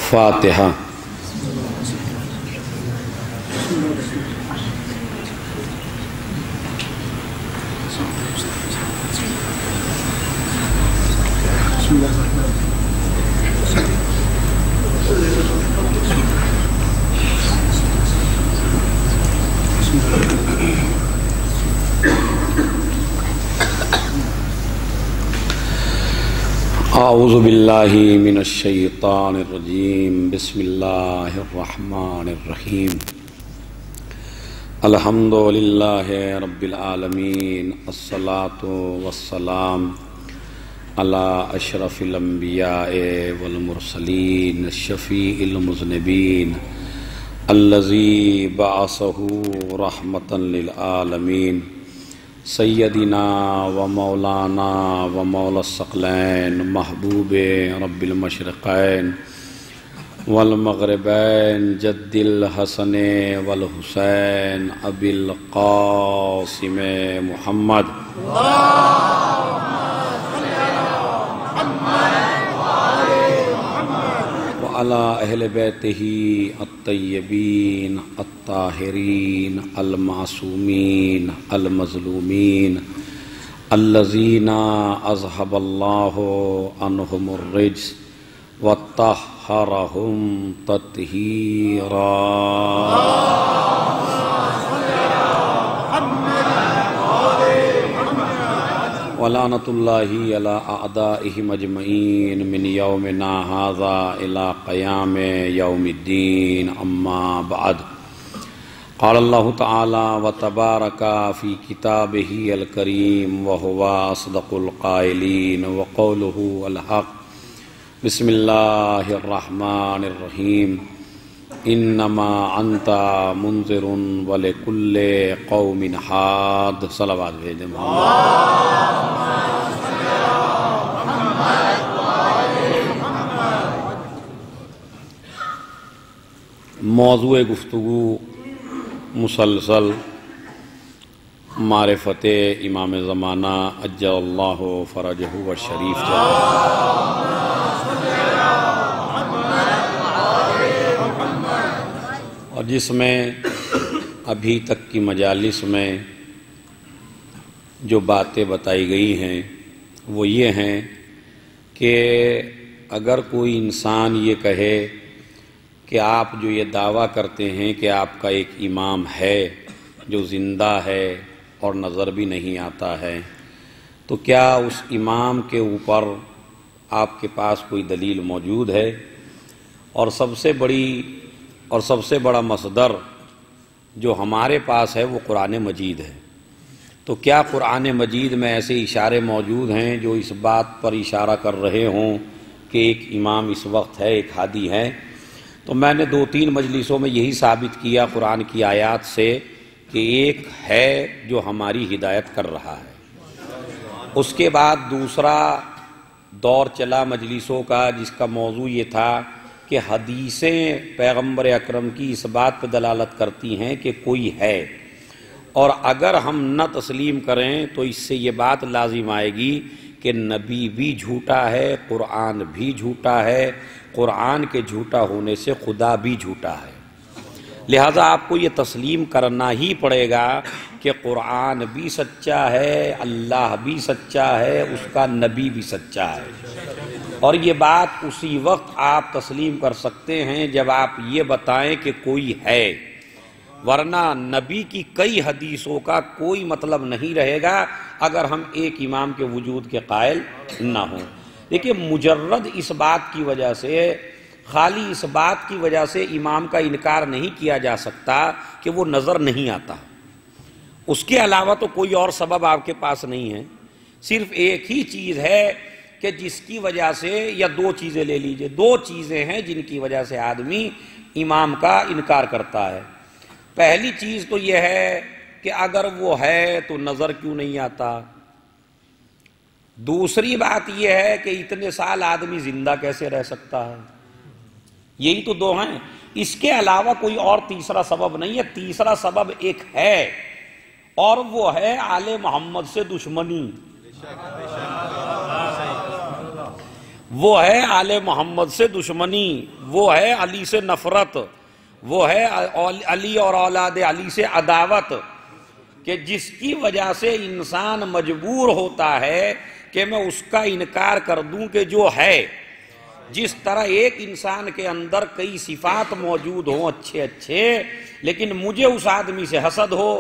فاتحہ۔ اعوذ باللہ من الشیطان الرجیم، بسم اللہ الرحمن الرحیم۔ الحمد للہ رب العالمین، الصلاۃ والسلام علی اشرف الانبیاء والمرسلین، الشفیع المذنبین، الذی بعثہ رحمۃ للعالمین، سیدنا و مولانا و مولا الثقلین، محبوب رب المشرقین والمغربین، جد الحسن والحسین، ابی القاسم محمد وعلی اہل بیتہ الطیبین الطاہرین المعصومین المظلومین، الذین اذھب اللہ عنہم الرجس وطہرہم تطہیرا۔ ولعنۃ اللہ علی اعدائہم اجمعین من یومنا ھذا الی قیام یوم الدین، اما بعد۔ قال اللہ تعالی وتبارک فی کتابہ الکریم وہو اصدق القائلین وقولہ الحق۔ بسم اللہ الرحمن الرحیم۔ انما انت منذر ولکل قوم حاد۔ صلوات بھیجیں موضوع گفتگو مسلسل معرفت امام زمانہ عجل اللہ فرجہ والشریف اور جس میں ابھی تک کی مجالس میں جو باتیں بتائی گئی ہیں وہ یہ ہیں کہ اگر کوئی انسان یہ کہے کہ آپ جو یہ دعویٰ کرتے ہیں کہ آپ کا ایک امام ہے جو زندہ ہے اور نظر بھی نہیں آتا ہے، تو کیا اس امام کے اوپر آپ کے پاس کوئی دلیل موجود ہے؟ اور سب سے بڑا مصدر جو ہمارے پاس ہے وہ قرآن مجید ہے، تو کیا قرآن مجید میں ایسے اشارے موجود ہیں جو اس بات پر اشارہ کر رہے ہوں کہ ایک امام اس وقت ہے، ایک ہادی ہے؟ تو میں نے 2-3 مجلسوں میں یہی ثابت کیا قرآن کی آیات سے کہ ایک ہے جو ہماری ہدایت کر رہا ہے۔ اس کے بعد دوسرا دور چلا مجلسوں کا جس کا موضوع یہ تھا کہ حدیثیں پیغمبر اکرم کی اس بات پہ دلالت کرتی ہیں کہ کوئی ہے، اور اگر ہم نہ تسلیم کریں تو اس سے یہ بات لازم آئے گی کہ نبی بھی جھوٹا ہے، قرآن بھی جھوٹا ہے، قرآن کے جھوٹا ہونے سے خدا بھی جھوٹا ہے۔ لہٰذا آپ کو یہ تسلیم کرنا ہی پڑے گا کہ قرآن بھی سچا ہے، اللہ بھی سچا ہے، اس کا نبی بھی سچا ہے۔ اور یہ بات اسی وقت آپ تسلیم کر سکتے ہیں جب آپ یہ بتائیں کہ کوئی ہے، ورنہ نبی کی کئی حدیثوں کا کوئی مطلب نہیں رہے گا اگر ہم ایک امام کے وجود کے قائل نہ ہوں۔ دیکھیے، مجرد اس بات کی وجہ سے، خالی اس بات کی وجہ سے امام کا انکار نہیں کیا جا سکتا کہ وہ نظر نہیں آتا، اس کے علاوہ تو کوئی اور سبب آپ کے پاس نہیں ہے۔ صرف ایک ہی چیز ہے کہ جس کی وجہ سے، یا 2 چیزیں لے لیجئے، 2 چیزیں ہیں جن کی وجہ سے آدمی امام کا انکار کرتا ہے۔ پہلی چیز تو یہ ہے کہ اگر وہ ہے تو نظر کیوں نہیں آتا؟ دوسری بات یہ ہے کہ اتنے سال آدمی زندہ کیسے رہ سکتا ہے؟ یہی تو 2 ہیں، اس کے علاوہ کوئی اور تیسرا سبب نہیں ہے۔ تیسرا سبب ایک ہے، اور وہ ہے آل محمد سے دشمنی۔ وہ ہے آل محمد سے دشمنی، وہ ہے علی سے نفرت، وہ ہے علی اور اولاد علی سے عداوت، کہ جس کی وجہ سے انسان مجبور ہوتا ہے کہ میں اس کا انکار کر دوں کہ جو ہے. جس طرح ایک انسان کے اندر کئی صفات موجود ہوں اچھے اچھے، لیکن مجھے اس آدمی سے حسد ہو،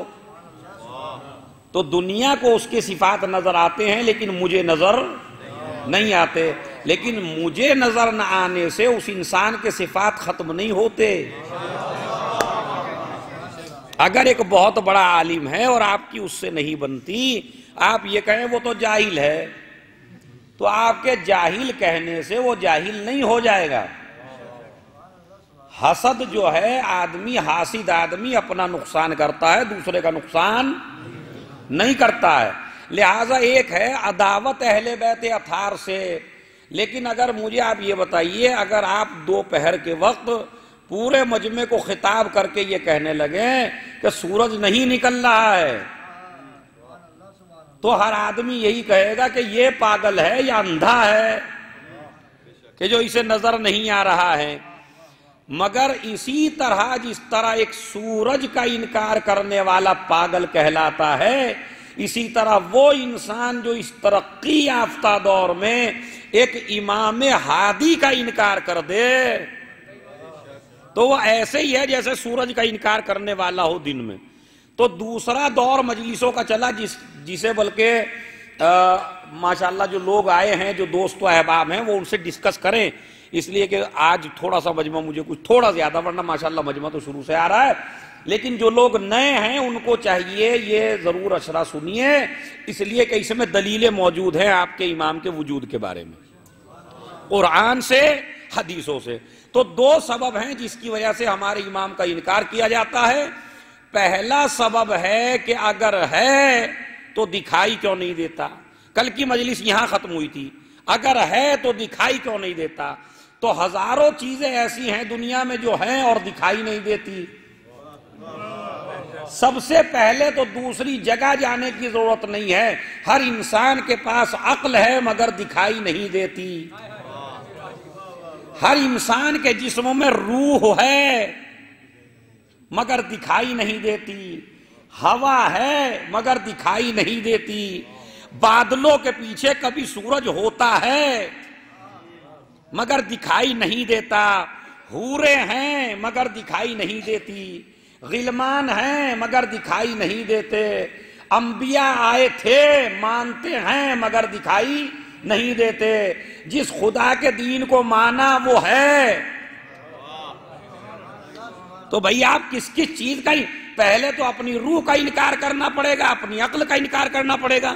تو دنیا کو اس کے صفات نظر آتے ہیں لیکن مجھے نظر نہیں آتے. لیکن مجھے نظر نہ آنے سے اس انسان کے صفات ختم نہیں ہوتے. اگر ایک بہت بڑا عالم ہے اور آپ کی اس سے نہیں بنتی، آپ یہ کہیں وہ تو جاہل ہے، تو آپ کے جاہل کہنے سے وہ جاہل نہیں ہو جائے گا. حسد جو ہے، آدمی حاسد آدمی اپنا نقصان کرتا ہے، دوسرے کا نقصان نہیں کرتا ہے. لہٰذا ایک ہے عداوت اہل بیت اطہار سے. لیکن اگر مجھے آپ یہ بتائیے، اگر آپ دوپہر کے وقت پورے مجمع کو خطاب کر کے یہ کہنے لگیں کہ سورج نہیں نکل رہا ہے، تو ہر آدمی یہی کہے گا کہ یہ پاگل ہے یا اندھا ہے کہ جو اسے نظر نہیں آ رہا ہے. مگر اسی طرح جس طرح ایک سورج کا انکار کرنے والا پاگل کہلاتا ہے، اسی طرح وہ انسان جو اس ترقی یافتہ دور میں ایک امام ہادی کا انکار کر دے، تو وہ ایسے ہی ہے جیسے سورج کا انکار کرنے والا ہو دن میں. تو دوسرا دور مجلسوں کا چلا جسے بلکہ ماشاءاللہ جو لوگ آئے ہیں، جو دوست و احباب ہیں، وہ ان سے ڈسکس کریں، اس لیے کہ آج تھوڑا سا مجمع مجھے کچھ تھوڑا زیادہ، ورنہ ماشاءاللہ مجمع تو شروع سے آ رہا ہے. لیکن جو لوگ نئے ہیں ان کو چاہیے یہ ضرور اشرا سنیے، اس لیے کہ اس میں دلیلیں موجود ہیں آپ کے امام کے وجود کے بارے میں، قرآن سے حدیثوں سے. تو دو سبب ہیں جس کی وجہ سے ہمارے امام کا انکار کیا جاتا ہے. پہلا سبب ہے کہ اگر ہے تو دکھائی کیوں نہیں دیتا. کل کی مجلس یہاں ختم ہوئی تھی، اگر ہے تو دکھائی کیوں نہیں دیتا. تو ہزاروں چیزیں ایسی ہیں دنیا میں جو ہیں اور دکھائی نہیں دیتی. سب سے پہلے تو دوسری جگہ جانے کی ضرورت نہیں ہے، ہر انسان کے پاس عقل ہے مگر دکھائی نہیں دیتی. ہر انسان کے جسم میں روح ہے مگر دکھائی نہیں دیتی. ہوا ہے مگر دکھائی نہیں دیتی. بادلوں کے پیچھے کبھی سورج ہوتا ہے مگر دکھائی نہیں دیتا. حوریں ہیں مگر دکھائی نہیں دیتی. غلمان ہیں مگر دکھائی نہیں دیتے. انبیاء آئے تھے مانتے ہیں مگر دکھائی نہیں دیتے. جس خدا کے دین کو مانا وہ ہے. تو بھئی آپ کس کس چیز کا پہلے تو اپنی روح کا انکار کرنا پڑے گا، اپنی عقل کا انکار کرنا پڑے گا.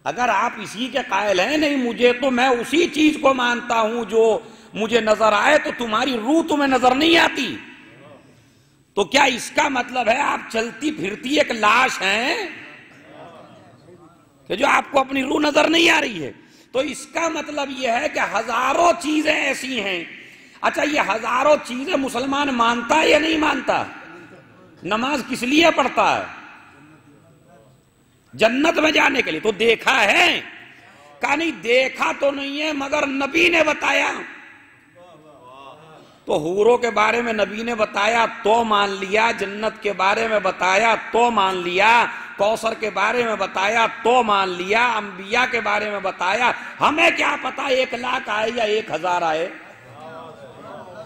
اگر آپ اسی کے قائل ہیں نہیں مجھے تو میں اسی چیز کو مانتا ہوں جو مجھے نظر آئے، تو تمہاری روح تمہیں نظر نہیں آتی. تو کیا اس کا مطلب ہے آپ چلتی پھرتی ایک لاش ہیں کہ جو آپ کو اپنی روح نظر نہیں آ رہی ہے؟ تو اس کا مطلب یہ ہے کہ ہزاروں چیزیں ایسی ہیں. اچھا یہ ہزاروں چیزیں مسلمان مانتا ہے یا نہیں مانتا؟ نماز کس لیے پڑھتا ہے؟ جنت میں جانے کے لیے. تو دیکھا ہے؟ کہا نہیں دیکھا تو نہیں ہے مگر نبی نے بتایا. تو حوروں کے بارے میں نبی نے بتایا تو مان لیا، جنت کے بارے میں بتایا تو مان لیا، کوثر کے بارے میں بتایا تو مان لیا، انبیاء کے بارے میں بتایا. ہمیں کیا پتا 1,00,000 آئے یا 1,000 آئے؟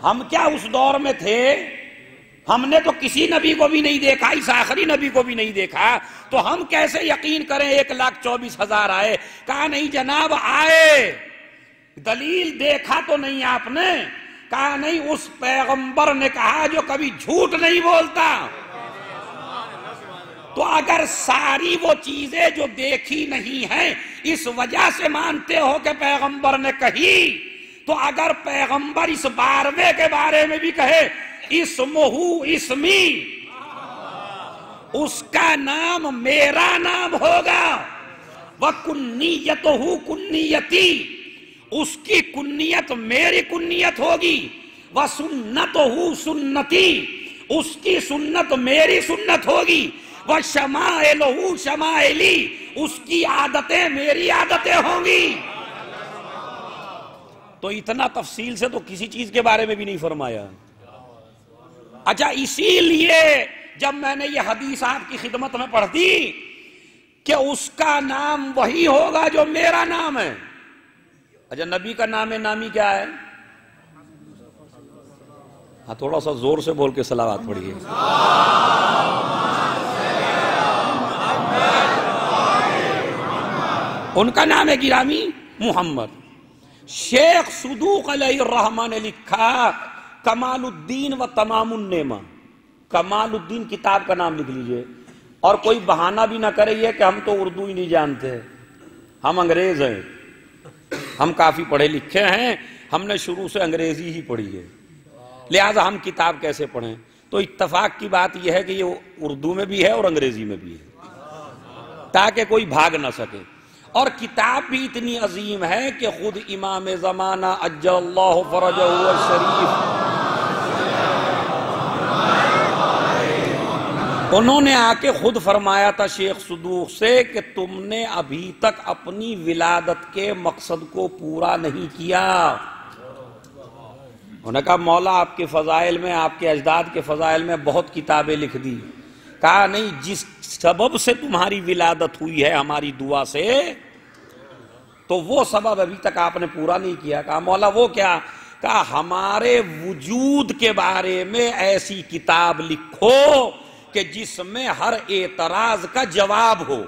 ہم کیا اس دور میں تھے؟ ہم نے تو کسی نبی کو بھی نہیں دیکھا، اس آخری نبی کو بھی نہیں دیکھا، تو ہم کیسے یقین کریں 1,24,000 آئے؟ کہا نہیں جناب آئے. دلیل دیکھا تو نہیں آپ نے؟ کہا نہیں اس پیغمبر نے کہا جو کبھی جھوٹ نہیں بولتا. تو اگر ساری وہ چیزیں جو دیکھی نہیں ہیں اس وجہ سے مانتے ہو کہ پیغمبر نے کہی، تو اگر پیغمبر اس 12ویں کے بارے میں بھی کہے اسمہ اسمی، اس کا نام میرا نام ہوگا، وکنیتہ کنیتی، اس کی کنیت میری کنیت ہوگی، وسنتہ سنتی، اس کی سنت میری سنت ہوگی، وَشَمَائِلُهُ شَمَائِلِي، اس کی عادتیں میری عادتیں ہوں گی۔ تو اتنا تفصیل سے تو کسی چیز کے بارے میں بھی نہیں فرمایا۔ اچھا، اسی لیے جب میں نے یہ حدیث آپ کی خدمت میں پڑھ دی کہ اس کا نام وہی ہوگا جو میرا نام ہے۔ اچھا، نبی کا نام نامی کیا ہے؟ ہاں، تھوڑا سا زور سے بول کے صلوات پڑھیے۔ ان کا نام ہے گرامی محمد۔ شیخ صدوق علیہ الرحمن نے لکھا کمال الدین و تمام النعمہ۔ کمال الدین کتاب کا نام لکھ لیجئے، اور کوئی بہانہ بھی نہ کرے یہ کہ ہم تو اردو ہی نہیں جانتے، ہم انگریز ہیں، ہم کافی پڑھے لکھے ہیں، ہم نے شروع سے انگریزی ہی پڑھی ہے، لہٰذا ہم کتاب کیسے پڑھیں؟ تو اتفاق کی بات یہ ہے کہ یہ اردو میں بھی ہے اور انگریزی میں بھی ہے، تاکہ کوئی بھاگ نہ سکے۔ اور کتاب بھی اتنی عظیم ہے کہ خود امام زمانہ عجل اللہ فرجہ الشریف انہوں نے آ کے خود فرمایا تھا شیخ صدوق سے کہ تم نے ابھی تک اپنی ولادت کے مقصد کو پورا نہیں کیا۔ انہوں نے کہا مولا آپ کے فضائل میں، آپ کے اجداد کے فضائل میں بہت کتابیں لکھ دی۔ کہا نہیں، جس سبب سے تمہاری ولادت ہوئی ہے ہماری دعا سے، تو وہ سبب ابھی تک آپ نے پورا نہیں کیا۔ کہا مولا وہ کیا؟ کہا ہمارے وجود کے بارے میں ایسی کتاب لکھو کہ جس میں ہر اعتراض کا جواب ہو۔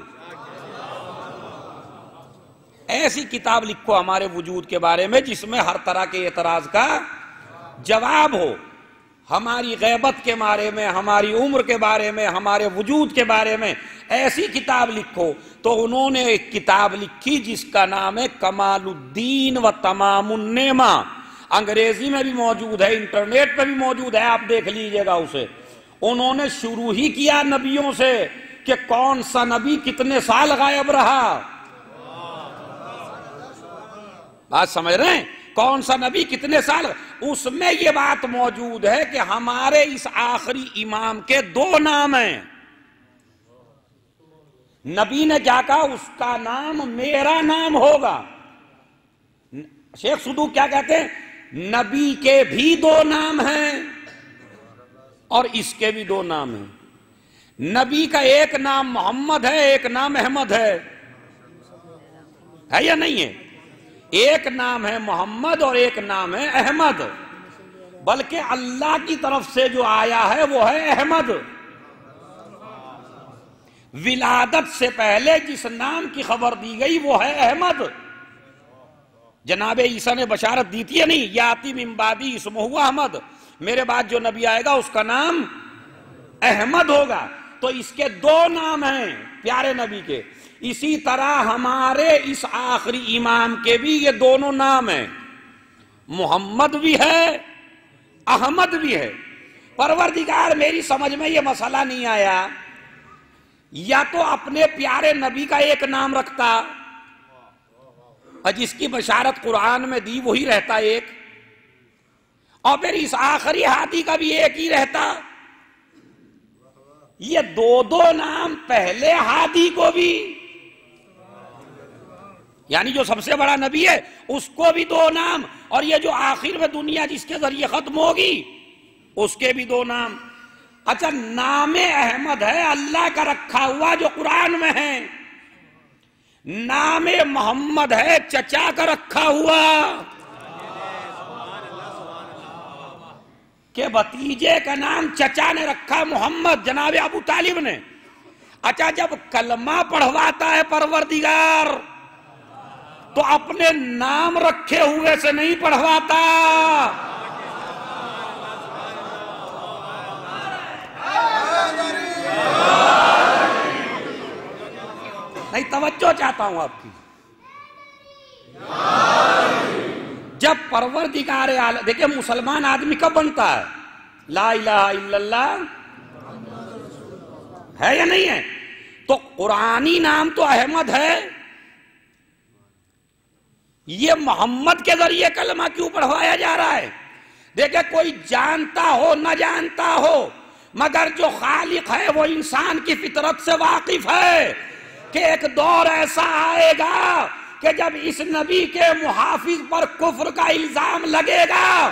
ایسی کتاب لکھو ہمارے وجود کے بارے میں جس میں ہر طرح کے اعتراض کا جواب ہو۔ ہماری غیبت کے بارے میں، ہماری عمر کے بارے میں، ہمارے وجود کے بارے میں ایسی کتاب لکھو۔ تو انہوں نے ایک کتاب لکھی جس کا نام ہے کمال الدین و تمام النعمہ۔ انگریزی میں بھی موجود ہے، انٹرنیٹ پہ بھی موجود ہے، آپ دیکھ لیجئے گا اسے۔ انہوں نے شروع ہی کیا نبیوں سے کہ کون سا نبی کتنے سال غائب رہا۔ بات سمجھ رہے ہیں؟ کون سا نبی کتنے سال؟ اس میں یہ بات موجود ہے کہ ہمارے اس آخری امام کے دو نام ہیں۔ نبی نے کیا کہا؟ اس کا نام میرا نام ہوگا۔ شیخ صدوق کیا کہتے ہیں؟ نبی کے بھی دو نام ہیں اور اس کے بھی دو نام ہیں۔ نبی کا ایک نام محمد ہے، ایک نام احمد ہے یا نہیں ہے؟ ایک نام ہے محمد اور ایک نام ہے احمد، بلکہ اللہ کی طرف سے جو آیا ہے وہ ہے احمد۔ ولادت سے پہلے جس نام کی خبر دی گئی وہ ہے احمد۔ جناب عیسیٰ نے بشارت دی تھی یا نہیں؟ یاتی من بعدی اسمہ احمد، میرے بعد جو نبی آئے گا اس کا نام احمد ہوگا۔ تو اس کے دو نام ہیں پیارے نبی کے۔ اسی طرح ہمارے اس آخری امام کے بھی یہ دونوں نام ہیں، محمد بھی ہے، احمد بھی ہے۔ پروردگار میری سمجھ میں یہ مسئلہ نہیں آیا، یا تو اپنے پیارے نبی کا ایک نام رکھتا اور جس کی بشارت قرآن میں دی وہی رہتا ایک، اور پھر اس آخری ہادی کا بھی ایک ہی رہتا۔ یہ دو دو نام پہلے ہادی کو بھی، یعنی جو سب سے بڑا نبی ہے اس کو بھی دو نام، اور یہ جو آخر میں دنیا جس کے ذریعے ختم ہوگی اس کے بھی دو نام۔ اچھا، نام احمد ہے اللہ کا رکھا ہوا جو قرآن میں ہے، نام محمد ہے چچا کا رکھا ہوا کہ بھتیجے کا نام چچا نے رکھا محمد، جناب ابو طالب نے۔ اچھا، جب کلمہ پڑھواتا ہے پروردگار تو اپنے نام رکھے ہوئے سے نہیں پڑھواتا، نہیں، توجہ چاہتا ہوں آپ کی۔ جب پروردگار عالم، دیکھیں مسلمان آدمی کب بنتا ہے؟ لا الہ الا اللہ ہے یا نہیں ہے؟ تو قرآنی نام تو احمد ہے، یہ محمد کے ذریعے کلمہ کیوں پڑھوایا جا رہا ہے؟ دیکھیں کوئی جانتا ہو نہ جانتا ہو، مگر جو خالق ہے وہ انسان کی فطرت سے واقف ہے کہ ایک دور ایسا آئے گا کہ جب اس نبی کے محافظ پر کفر کا الزام لگے گا،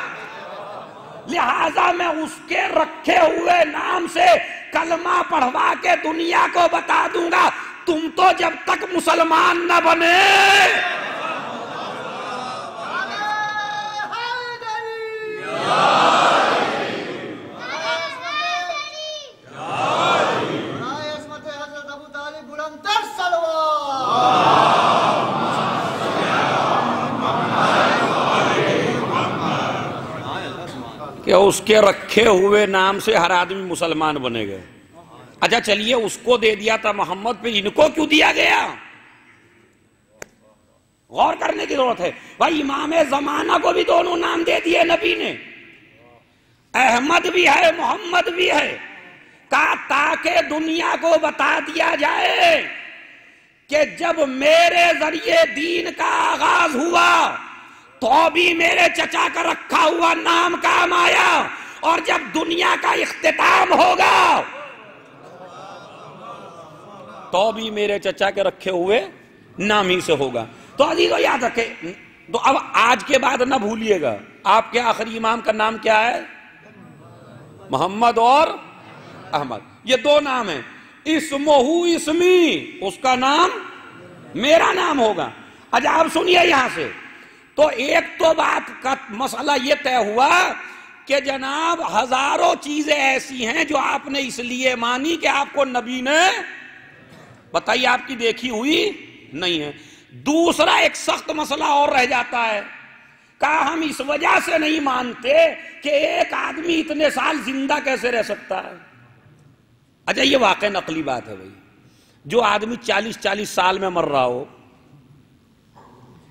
لہذا میں اس کے رکھے ہوئے نام سے کلمہ پڑھوا کے دنیا کو بتا دوں گا، تم تو جب تک مسلمان نہ بنے کہ اس کے رکھے ہوئے نام سے ہر آدمی مسلمان بنے گئے۔ اچھا چلیے، اس کو دے دیا تھا محمد، پہ ان کو کیوں دیا گیا؟ غور کرنے کی ضرورت ہے۔ بھائی امام زمانہ کو بھی دونوں نام دے دیے نبی نے، احمد بھی ہے محمد بھی ہے، کہا تاکہ دنیا کو بتا دیا جائے کہ جب میرے ذریعے دین کا آغاز ہوا تو بھی میرے چچا کا رکھا ہوا نام کام آیا، اور جب دنیا کا اختتام ہوگا تو بھی میرے چچا کے رکھے ہوئے نام ہی سے ہوگا۔ تو عزیزو یاد رکھے، تو اب آج کے بعد نہ بھولیے گا، آپ کے آخری امام کا نام کیا ہے؟ محمد اور احمد، یہ دو نام ہیں۔ اسمہ اسمی، اس کا نام میرا نام ہوگا۔ اچھا آپ سنیے یہاں سے، تو ایک تو بات کا مسئلہ یہ طے ہوا کہ جناب ہزاروں چیزیں ایسی ہیں جو آپ نے اس لیے مانی کہ آپ کو نبی نے بتائی، آپ کی دیکھی ہوئی نہیں ہے۔ دوسرا ایک سخت مسئلہ اور رہ جاتا ہے، کہا ہم اس وجہ سے نہیں مانتے کہ ایک آدمی اتنے سال زندہ کیسے رہ سکتا ہے۔ اچھا یہ واقع نقلی بات ہے بھائی، جو آدمی 40 سال میں مر رہا ہو،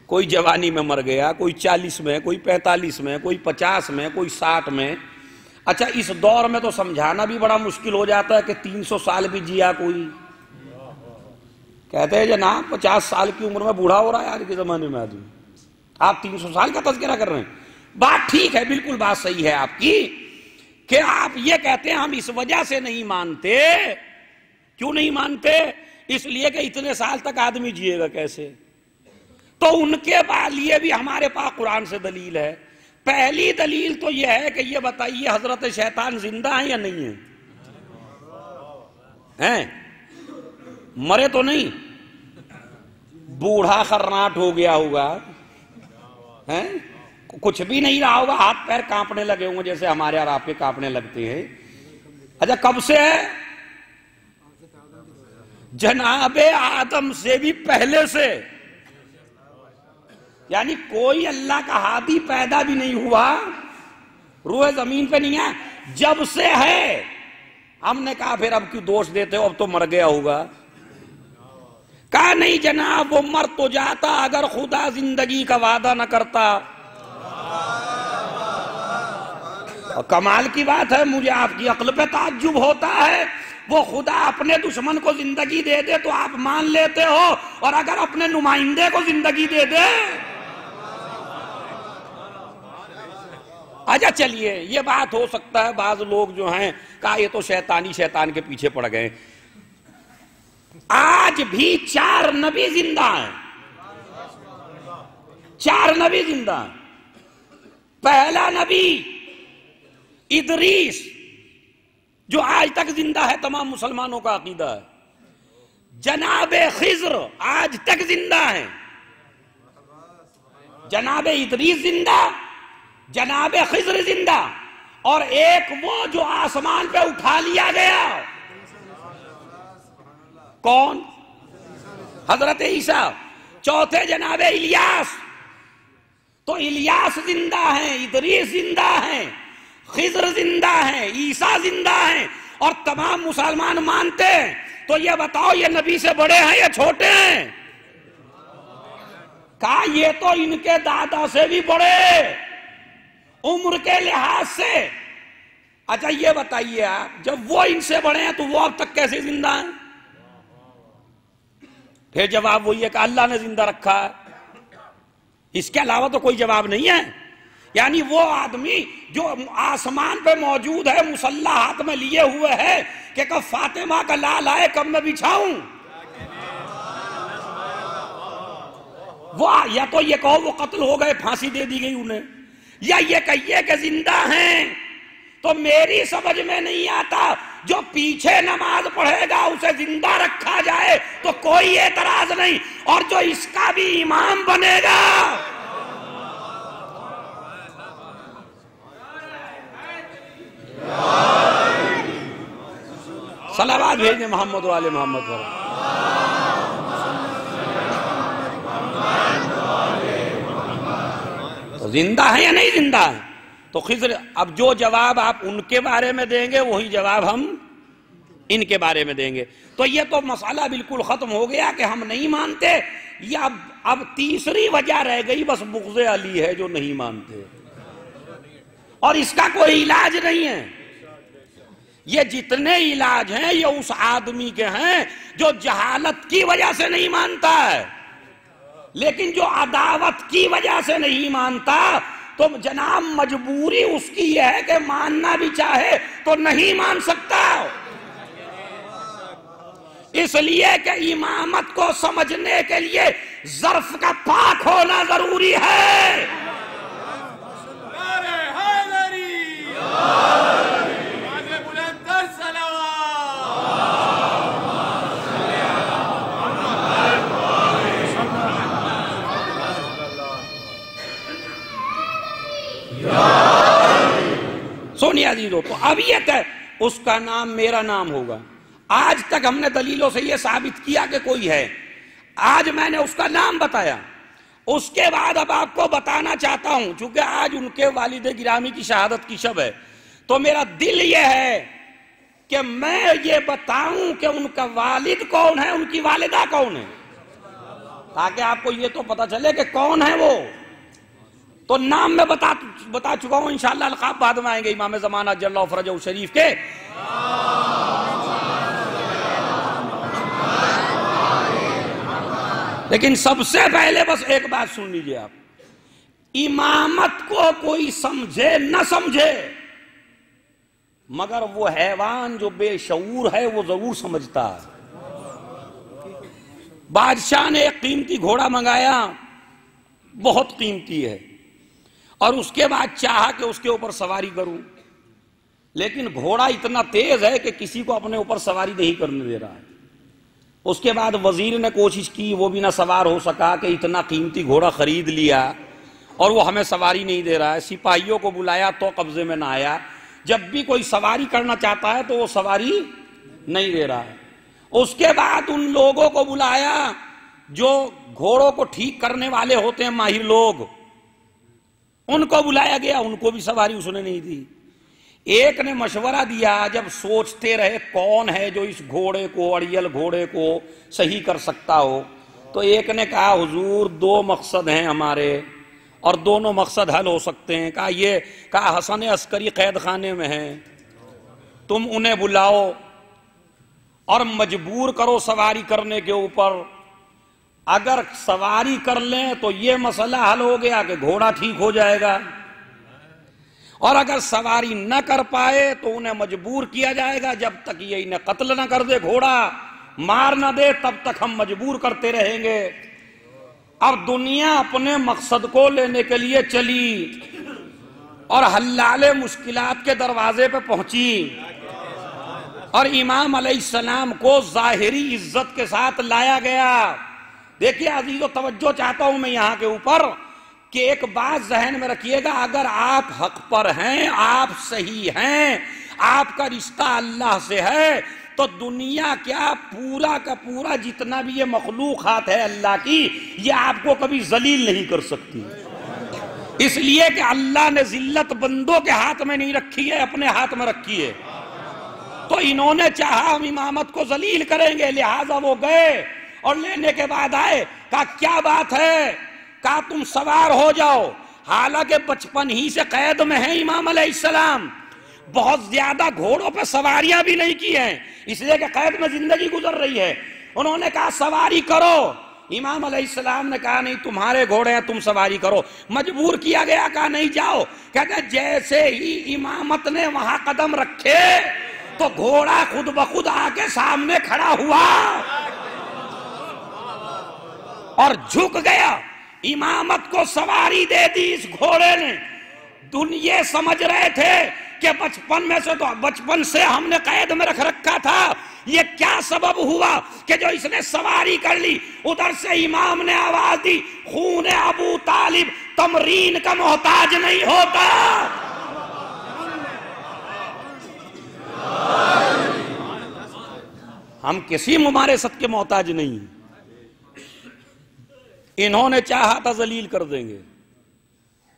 کوئی جوانی میں مر گیا، کوئی 40 میں، کوئی 45 میں، کوئی 50 میں، کوئی 60 میں۔ اچھا اس دور میں تو سمجھانا بھی بڑا مشکل ہو جاتا ہے کہ 300 سال بھی جیا کوئی، کہتے ہیں جناب 50 سال کی عمر میں بوڑھا ہو رہا ہے آج کے زمانے میں آدمی، آپ 300 سال کا تذکرہ کر رہے ہیں۔ بات ٹھیک ہے، بالکل بات صحیح ہے آپ کی، کہ آپ یہ کہتے ہیں ہم اس وجہ سے نہیں مانتے۔ کیوں نہیں مانتے؟ اس لیے کہ اتنے سال تک آدمی جیے گا کیسے؟ تو ان کے لیے بھی ہمارے پاس قرآن سے دلیل ہے۔ پہلی دلیل تو یہ ہے کہ یہ بتائیے حضرت شیطان زندہ ہیں یا نہیں ہیں؟ مرے تو نہیں؟ بوڑھا خرناٹ ہو گیا ہوگا، کچھ بھی نہیں رہا ہوگا، ہاتھ پیر کانپنے لگے ہوں گے جیسے ہمارے اور آپ کے کانپنے لگتے ہیں۔ اچھا کب سے ہے؟ جناب آدم سے بھی پہلے سے، یعنی کوئی اللہ کا ہادی پیدا بھی نہیں ہوا، روح زمین پہ نہیں ہے، جب سے ہے۔ ہم نے کہا پھر اب کیوں دوش دیتے ہو، اب تو مر گیا ہوگا۔ کہا نہیں جناب وہ مر تو جاتا اگر خدا زندگی کا وعدہ نہ کرتا۔ کمال کی بات ہے، مجھے آپ کی عقل پہ تعجب ہوتا ہے، وہ خدا اپنے دشمن کو زندگی دے دے تو آپ مان لیتے ہو، اور اگر اپنے نمائندے کو زندگی دے دے۔ اچھا چلیے یہ بات ہو سکتا ہے، بعض لوگ جو ہیں کہا یہ تو شیطان کے پیچھے پڑ گئے۔ آج بھی 4 نبی زندہ ہیں، 4 نبی زندہ ہیں۔ پہلا نبی ادریس جو آج تک زندہ ہے، تمام مسلمانوں کا عقیدہ ہے۔ جناب خضر آج تک زندہ ہیں، جناب ادریس زندہ، جناب خضر زندہ، اور ایک وہ جو آسمان پہ اٹھا لیا گیا، کون؟ حضرت عیسیٰ۔ چوتھے جناب الیاس، تو الیاس زندہ ہیں، ادریس زندہ ہیں، خضر زندہ ہیں، عیسیٰ زندہ ہیں، اور تمام مسلمان مانتے ہیں۔ تو یہ بتاؤ یہ نبی سے بڑے ہیں یا چھوٹے ہیں؟ کہا یہ تو ان کے دادا سے بھی بڑے عمر کے لحاظ سے۔ اچھا یہ بتائیے آپ، جب وہ ان سے بڑے ہیں تو وہ اب تک کیسے زندہ ہیں؟ پھر جواب وہی ہے کہ اللہ نے زندہ رکھا ہے، اس کے علاوہ تو کوئی جواب نہیں ہے۔ یعنی وہ آدمی جو آسمان پہ موجود ہے، مسلح ہاتھ میں لیے ہوئے ہے کہ کب فاطمہ کا لال آئے کب میں بچھاؤں، وہ یا تو یہ کہو وہ قتل ہو گئے، پھانسی دے دی گئی انہیں، یا یہ کہیے کہ زندہ ہیں۔ تو میری سمجھ میں نہیں آتا، جو پیچھے نماز پڑھے گا اسے زندہ رکھا جائے تو کوئی اعتراض نہیں، اور جو اس کا بھی امام بنے گا، صلوات بھیجیں محمد و آل محمد پر۔ تو زندہ ہے یا نہیں زندہ ہے؟ تو خضر اب جو جواب آپ ان کے بارے میں دیں گے وہی جواب ہم ان کے بارے میں دیں گے۔ تو یہ تو مسئلہ بالکل ختم ہو گیا کہ ہم نہیں مانتے، یا اب تیسری وجہ رہ گئی بس بغض علی ہے جو نہیں مانتے، اور اس کا کوئی علاج نہیں ہے۔ یہ جتنے علاج ہیں یہ اس آدمی کے ہیں جو جہالت کی وجہ سے نہیں مانتا ہے، لیکن جو عداوت کی وجہ سے نہیں مانتا تو جناب مجبوری اس کی یہ ہے کہ ماننا بھی چاہے تو نہیں مان سکتا، اس لیے کہ امامت کو سمجھنے کے لیے ظرف کا پاک ہونا ضروری ہے۔ سونیا جی تو اب یہ کہ اس کا نام میرا نام ہوگا، آج تک ہم نے دلیلوں سے یہ ثابت کیا کہ کوئی ہے، آج میں نے اس کا نام بتایا، اس کے بعد اب آپ کو بتانا چاہتا ہوں چونکہ آج ان کے والد گرامی کی شہادت کی شب ہے، تو میرا دل یہ ہے کہ میں یہ بتاؤں کہ ان کا والد کون ہے، ان کی والدہ کون ہے، تاکہ آپ کو یہ تو پتا چلے کہ کون ہے وہ۔ تو نام میں بتا چکا ہوں، انشاءاللہ القاب بعد میں آئیں گے امام زمانہ جل اللہ فرجہ شریف کے۔ لیکن سب سے پہلے بس ایک بات سن لیجئے آپ، امامت کو کوئی سمجھے نہ سمجھے مگر وہ حیوان جو بے شعور ہے وہ ضرور سمجھتا ہے۔ بادشاہ نے ایک قیمتی گھوڑا منگایا، بہت قیمتی ہے، اور اس کے بعد چاہا کہ اس کے اوپر سواری کروں، لیکن گھوڑا اتنا تیز ہے کہ کسی کو اپنے اوپر سواری نہیں کرنے دے رہا ہے۔ اس کے بعد وزیر نے کوشش کی، وہ بھی نہ سوار ہو سکا کہ اتنا قیمتی گھوڑا خرید لیا اور وہ ہمیں سواری نہیں دے رہا ہے، سپاہیوں کو بلایا تو قبضے میں نہ آیا، جب بھی کوئی سواری کرنا چاہتا ہے تو وہ سواری نہیں دے رہا ہے۔ اس کے بعد ان لوگوں کو بلایا جو گھوڑوں کو ٹھیک کرنے والے ہوتے ہیں، ماہر لوگ، ان کو بلایا گیا، ان کو بھی سواری اس نے نہیں دی۔ ایک نے مشورہ دیا، جب سوچتے رہے کون ہے جو اس گھوڑے کو، اڑیل گھوڑے کو صحیح کر سکتا ہو، تو ایک نے کہا حضور دو مقصد ہیں ہمارے اور دونوں مقصد حل ہو سکتے ہیں۔ کہا حسن عسکری قید خانے میں ہیں، تم انہیں بلاؤ اور مجبور کرو سواری کرنے کے اوپر، اگر سواری کر لیں تو یہ مسئلہ حل ہو گیا کہ گھوڑا ٹھیک ہو جائے گا، اور اگر سواری نہ کر پائے تو انہیں مجبور کیا جائے گا، جب تک یہ انہیں قتل نہ کر دے، گھوڑا مار نہ دے، تب تک ہم مجبور کرتے رہیں گے۔ اب دنیا اپنے مقصد کو لینے کے لیے چلی اور حلال مشکلات کے دروازے پہ پہنچی، اور امام علیہ السلام کو ظاہری عزت کے ساتھ لایا گیا۔ دیکھیے عزیزو، توجہ چاہتا ہوں میں یہاں کے اوپر کہ ایک بات ذہن میں رکھیے گا، اگر آپ حق پر ہیں، آپ صحیح ہیں، آپ کا رشتہ اللہ سے ہے، تو دنیا کیا پورا کا پورا جتنا بھی یہ مخلوقات ہے اللہ کی، یہ آپ کو کبھی ذلیل نہیں کر سکتی، اس لیے کہ اللہ نے ذلت بندوں کے ہاتھ میں نہیں رکھی ہے، اپنے ہاتھ میں رکھی ہے۔ تو انہوں نے چاہا ہم امامت کو ذلیل کریں گے، لہٰذا وہ گئے اور لینے کے بعد آئے، کہا کیا بات ہے، کہا تم سوار ہو جاؤ، حالانکہ بچپن ہی سے قید میں ہیں امام علیہ السلام، بہت زیادہ گھوڑوں پہ سواریاں بھی نہیں کی ہیں، اس لیے کہ قید میں زندگی گزر رہی ہے۔ انہوں نے کہا سواری کرو، امام علیہ السلام نے کہا نہیں تمہارے گھوڑے ہیں تم سواری کرو، مجبور کیا گیا، کہا نہیں جاؤ۔ کہتے ہیں جیسے ہی امامت نے وہاں قدم رکھے تو گھوڑا خود بخود آ کے سامنے کھڑا ہوا اور جھک گیا، امامت کو سواری دے دی اس گھوڑے نے۔ دنیا سمجھ رہے تھے کہ بچپن سے ہم نے قید میں رکھ رکھا تھا، یہ کیا سبب ہوا کہ جو اس نے سواری کر لی۔ ادھر سے امام نے آواز دی، خون ابو طالب تمرین کا محتاج نہیں ہوتا۔ ہم کسی ممارست کے محتاج نہیں، انہوں نے چاہا تھا ذلیل کر دیں گے،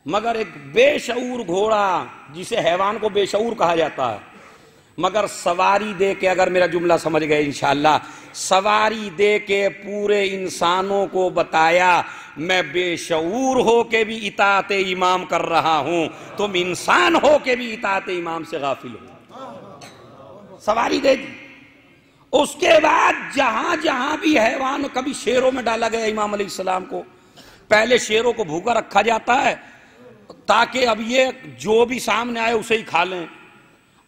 مگر ایک بے شعور گھوڑا، جسے حیوان کو بے شعور کہا جاتا ہے، مگر سواری دے کے، اگر میرا جملہ سمجھ گئے انشاءاللہ، سواری دے کے پورے انسانوں کو بتایا میں بے شعور ہو کے بھی اطاعت امام کر رہا ہوں، تم انسان ہو کے بھی اطاعت امام سے غافل ہو۔ سواری دے دی۔ اس کے بعد جہاں جہاں بھی حیوان، کبھی شیروں میں ڈالا گیا امام علیہ السلام کو، پہلے شیروں کو بھوکا رکھا جاتا ہے تاکہ اب یہ جو بھی سامنے آئے اسے ہی کھا لیں،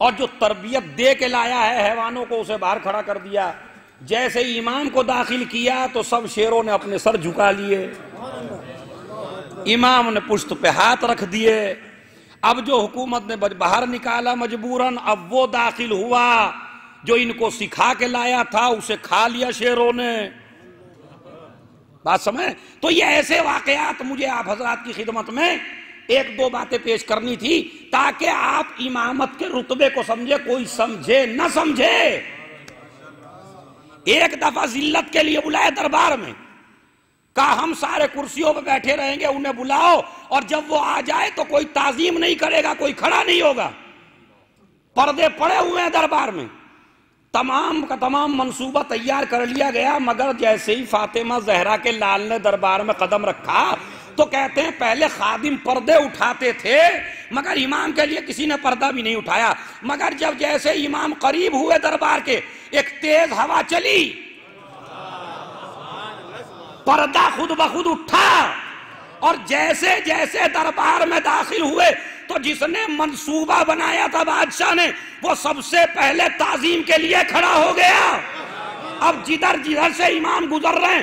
اور جو تربیت دے کے لایا ہے حیوانوں کو اسے باہر کھڑا کر دیا۔ جیسے ہی امام کو داخل کیا تو سب شیروں نے اپنے سر جھکا لیے، امام نے پشت پہ ہاتھ رکھ دیے۔ اب جو حکومت نے باہر نکالا مجبوراً، اب وہ داخل ہوا جو ان کو سکھا کے لایا تھا، اسے کھا لیا شیروں نے۔ بات سمجھ؟ تو یہ ایسے واقعات مجھے آپ حضرات کی خدمت میں ایک دو باتیں پیش کرنی تھی تاکہ آپ امامت کے رتبے کو سمجھے، کوئی سمجھے نہ سمجھے۔ ایک دفعہ ذلت کے لیے بلائے دربار میں، کہا ہم سارے کرسیوں پہ بیٹھے رہیں گے، انہیں بلاؤ، اور جب وہ آ جائے تو کوئی تعظیم نہیں کرے گا، کوئی کھڑا نہیں ہوگا۔ پردے پڑے ہوئے ہیں دربار میں، تمام کا تمام منصوبہ تیار کر لیا گیا، مگر جیسے ہی فاطمہ زہرا کے لال نے دربار میں قدم رکھا تو کہتے ہیں پہلے خادم پردے اٹھاتے تھے، مگر امام کے لیے کسی نے پردہ بھی نہیں اٹھایا، مگر جب جیسے امام قریب ہوئے دربار کے، ایک تیز ہوا چلی، پردہ خود بخود اٹھا، اور جیسے جیسے دربار میں داخل ہوئے تو جس نے منصوبہ بنایا تھا بادشاہ نے، وہ سب سے پہلے تعظیم کے لیے کھڑا ہو گیا۔ اب جدھر جدھر سے امام گزر رہے ہیں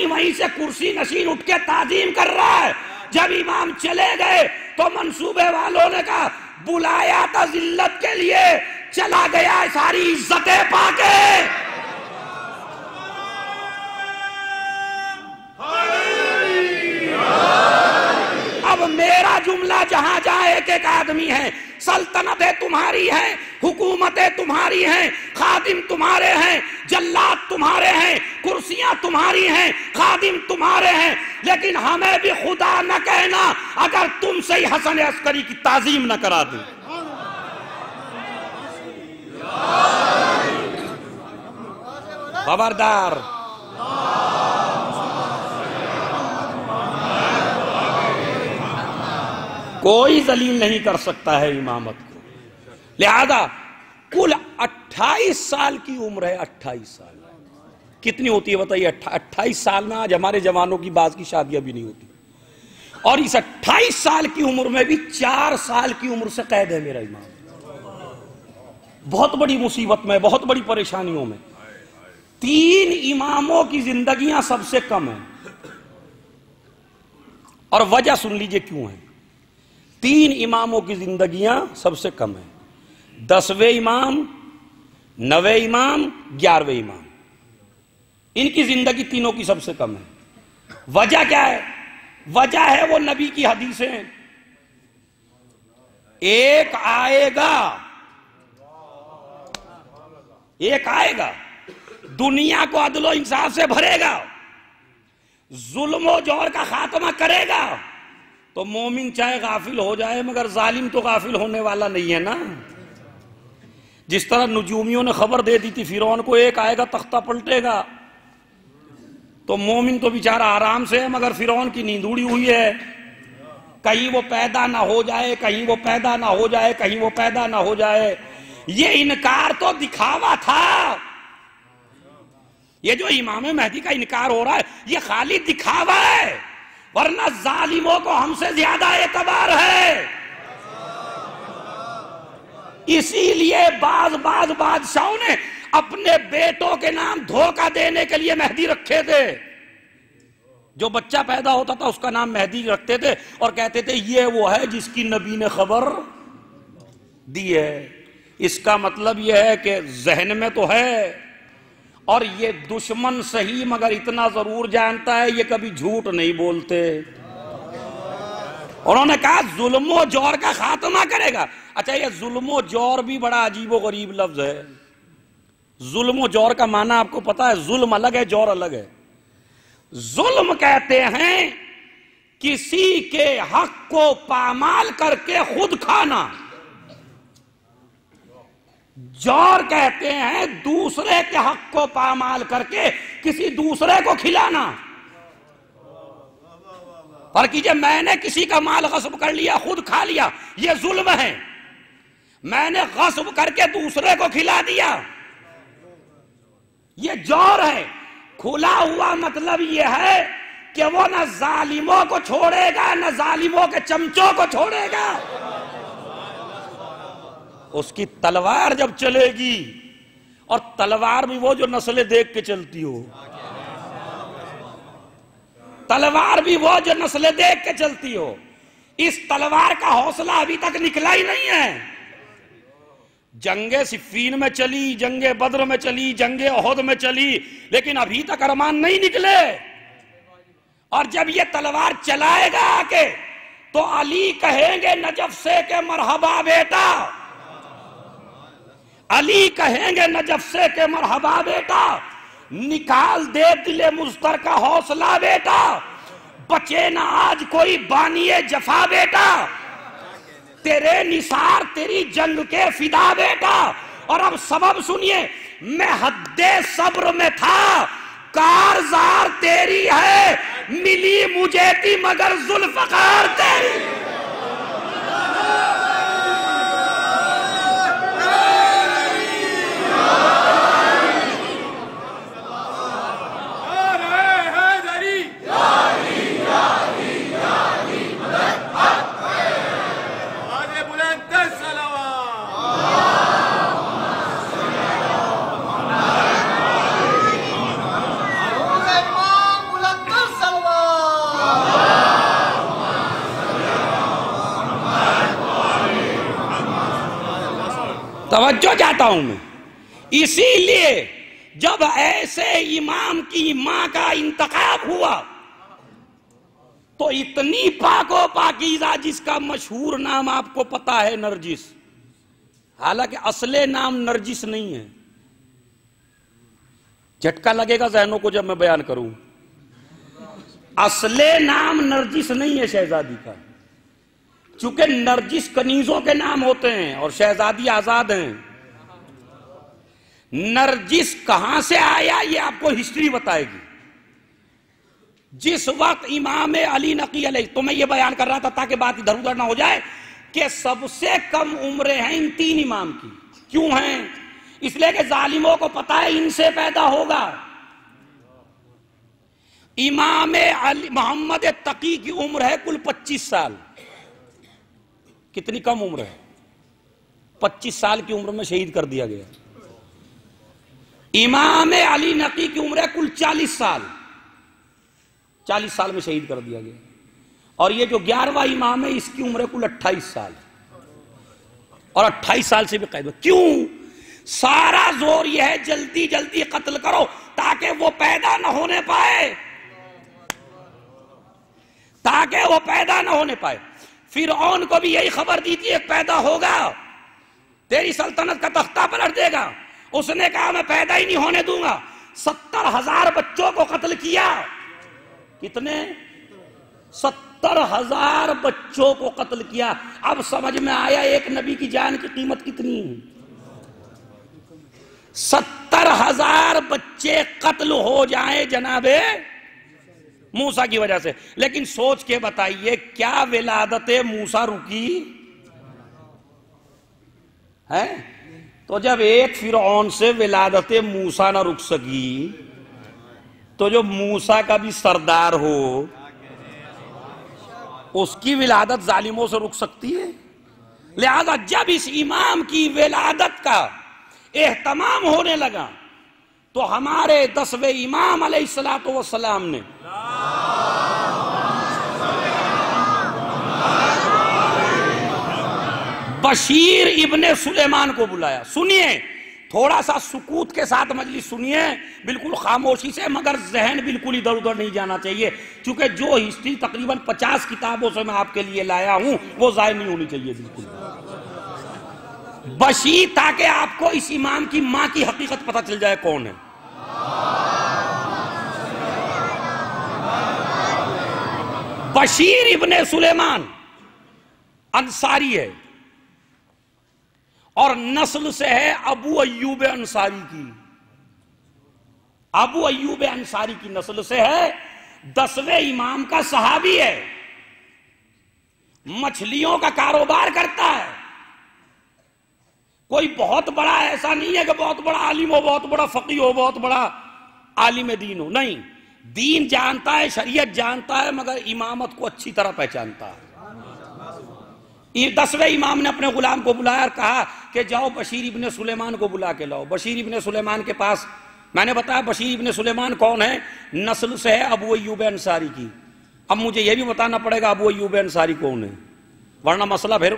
وہیں سے کرسی نشین اٹھ کے تعظیم کر رہا ہے۔ جب امام چلے گئے تو منصوبے والوں نے کہا بلایا تھا ذلت کے لیے، چلا گیا ساری عزتیں پا کے۔ اب میرا جملہ جہاں جہاں ایک ایک آدمی ہے، سلطنتیں تمہاری ہیں، حکومتیں تمہاری ہیں، خادم تمہارے ہیں، جلاد تمہارے ہیں، کرسیاں تمہاری ہیں، خادم تمہارے ہیں، لیکن ہمیں بھی خدا نہ کہنا اگر تم سے ہی حسن عسکری کی تعظیم نہ کرا دیں۔ خبردار، کوئی ذلیل نہیں کر سکتا ہے امامت کو۔ لہذا کل 28 سال کی عمر ہے، 28 سال کتنی ہوتی ہے بتائیے؟ 28 سال میں آج ہمارے جوانوں کی بعض کی شادیاں بھی نہیں ہوتی، اور اس 28 سال کی عمر میں بھی 4 سال کی عمر سے قید ہے میرا امام، بہت بڑی مصیبت میں، بہت بڑی پریشانیوں میں۔ 3 اماموں کی زندگیاں سب سے کم ہیں، اور وجہ سن لیجئے کیوں ہے۔ 3 اماموں کی زندگیاں سب سے کم ہیں، 10ویں امام، 9ویں امام، 11ویں امام، ان کی زندگی تینوں کی سب سے کم ہے۔ وجہ کیا ہے؟ وجہ ہے وہ نبی کی حدیثیں، ایک آئے گا دنیا کو عدل و انصاف سے بھرے گا، ظلم و جور کا خاتمہ کرے گا، تو مومن چاہے غافل ہو جائے مگر ظالم تو غافل ہونے والا نہیں ہے نا۔ جس طرح نجومیوں نے خبر دے دی تھی فرعون کو ایک آئے گا تختہ پلٹے گا، تو مومن تو بیچارہ آرام سے ہے مگر فرعون کی نیند اڑی ہوئی ہے، کہیں وہ پیدا نہ ہو جائے، کہیں وہ پیدا نہ ہو جائے، کہیں وہ پیدا نہ ہو جائے۔ یہ انکار تو دکھاوا تھا، یہ جو امام مہدی کا انکار ہو رہا ہے یہ خالی دکھاوا ہے، ورنہ ظالموں کو ہم سے زیادہ اعتبار ہے۔ اسی لیے بعض بادشاہوں نے اپنے بیٹوں کے نام دھوکہ دینے کے لیے مہدی رکھے تھے۔ جو بچہ پیدا ہوتا تھا اس کا نام مہدی رکھتے تھے اور کہتے تھے یہ وہ ہے جس کی نبی نے خبر دی ہے۔ اس کا مطلب یہ ہے کہ ذہن میں تو ہے، اور یہ دشمن صحیح مگر اتنا ضرور جانتا ہے یہ کبھی جھوٹ نہیں بولتے۔ انہوں نے کہا ظلم و جور کا خاتمہ کرے گا۔ اچھا یہ ظلم و جور بھی بڑا عجیب و غریب لفظ ہے۔ ظلم و جور کا معنی آپ کو پتا ہے؟ ظلم الگ ہے، جور الگ ہے۔ ظلم کہتے ہیں کسی کے حق کو پامال کر کے خود کھانا، جور کہتے ہیں دوسرے کے حق کو پامال کر کے کسی دوسرے کو کھلانا۔ اور کیجئے میں نے کسی کا مال غصب کر لیا خود کھا لیا، یہ ظلم ہے۔ میں نے غصب کر کے دوسرے کو کھلا دیا، یہ جور ہے۔ کھلا ہوا مطلب یہ ہے کہ وہ نہ ظالموں کو چھوڑے گا نہ ظالموں کے چمچوں کو چھوڑے گا۔ اس کی تلوار جب چلے گی، اور تلوار بھی وہ جو نسلیں دیکھ کے چلتی ہو، تلوار بھی وہ جو نسلیں دیکھ کے چلتی ہو، اس تلوار کا حوصلہ ابھی تک نکلا ہی نہیں ہے۔ جنگ صفین میں چلی، جنگ بدر میں چلی، جنگ احد میں چلی، لیکن ابھی تک ارمان نہیں نکلے۔ اور جب یہ تلوار چلائے گا آکے تو علی کہیں گے نجف سے کہ مرحبا بیٹا، علی کہیں گے نجف سے کہ مرحبا بیٹا، نکال دے دل مضطر کا حوصلہ بیٹا، بچے نہ آج کوئی بانی جفا بیٹا، تیرے نثار تیری جنگ کے فدا بیٹا۔ اور اب سبب سنیے، میں حد صبر میں تھا، کارزار تیری ہے، ملی مجھے تھی مگر ذوالفقار تیری۔ توجہ چاہتا ہوں میں، اسی لیے جب ایسے امام کی ماں کا انتخاب ہوا تو اتنی پاک و پاکیزہ، جس کا مشہور نام آپ کو پتا ہے نرجس، حالانکہ اصل نام نرجس نہیں ہے۔ جھٹکا لگے گا ذہنوں کو جب میں بیان کروں، اصل نام نرجس نہیں ہے شہزادی کا، چونکہ نرجس کنیزوں کے نام ہوتے ہیں اور شہزادی آزاد ہیں۔ نرجس کہاں سے آیا یہ آپ کو ہسٹری بتائے گی۔ جس وقت امام علی نقی علیہ، تو میں یہ بیان کر رہا تھا تاکہ بات ادھر ادھر نہ ہو جائے، کہ سب سے کم عمریں ہیں ان تین امام کی۔ کیوں ہیں؟ اس لیے کہ ظالموں کو پتا ہے ان سے پیدا ہوگا۔ امام علی محمد تقی کی عمر ہے کل 25 سال۔ کتنی کم عمر ہے؟ 25 سال کی عمر میں شہید کر دیا گیا۔ امام علی نقی کی عمر ہے کل 40 سال، 40 سال میں شہید کر دیا گیا۔ اور یہ جو 11واں امام ہے اس کی عمر ہے کل 28 سال، اور 28 سال سے بھی قید۔ کیوں؟ سارا زور یہ ہے جلدی جلدی قتل کرو تاکہ وہ پیدا نہ ہونے پائے، تاکہ وہ پیدا نہ ہونے پائے۔ فرعون کو بھی یہی خبر دی تھی ایک پیدا ہوگا، تیری سلطنت کا تختہ پلٹ دے گا۔ اس نے کہا میں پیدا ہی نہیں ہونے دوں گا۔ 70,000 بچوں کو قتل کیا۔ کتنے؟ 70,000 بچوں کو قتل کیا۔ اب سمجھ میں آیا ایک نبی کی جان کی قیمت کتنی ہے۔ 70,000 بچے قتل ہو جائیں جناب موسیٰ کی وجہ سے۔ لیکن سوچ کے بتائیے کیا ولادت موسیٰ رکی ہے؟ تو جب ایک فرعون سے ولادت موسیٰ نہ رک سکی تو جو موسیٰ کا بھی سردار ہو اس کی ولادت ظالموں سے رک سکتی ہے؟ لہذا جب اس امام کی ولادت کا اہتمام ہونے لگا تو ہمارے 10ویں امام علیہ السلام نے بشیر ابن سلیمان کو بلایا. سنیے تھوڑا سا سکوت کے ساتھ مجلس سنیے، بالکل خاموشی سے، مگر ذہن بالکل ادھر ادھر نہیں جانا چاہیے، کیونکہ جو ہسٹری تقریباً 50 کتابوں سے میں آپ کے لیے لایا ہوں وہ ضائع نہیں ہونی چاہیے بالکل. بشیر، تاکہ آپ کو اس امام کی ماں کی حقیقت پتہ چل جائے کون ہے. بشیر ابن سلیمان انصاری ہے اور نسل سے ہے ابو ایوب انصاری کی. ابو ایوب انصاری کی نسل سے ہے، 10ویں امام کا صحابی ہے، مچھلیوں کا کاروبار کرتا ہے. کوئی بہت بڑا ایسا نہیں ہے کہ بہت بڑا عالم ہو، بہت بڑا فقیہ ہو، بہت بڑا عالم دین ہو، نہیں. دین جانتا ہے، شریعت جانتا ہے، مگر امامت کو اچھی طرح پہچانتا ہے. 10ویں امام نے اپنے غلام کو بلایا اور کہا کہ جاؤ بشیر ابن سلیمان کو بلا کے لاؤ. بشیر ابن سلیمان کے پاس، میں نے بتایا بشیر ابن سلیمان کون ہے، نسل سے ہے ابو ایوب انصاری کی. اب مجھے یہ بھی بتانا پڑے گا ابو ایوب انصاری کون ہے، ورنہ مسئلہ پھر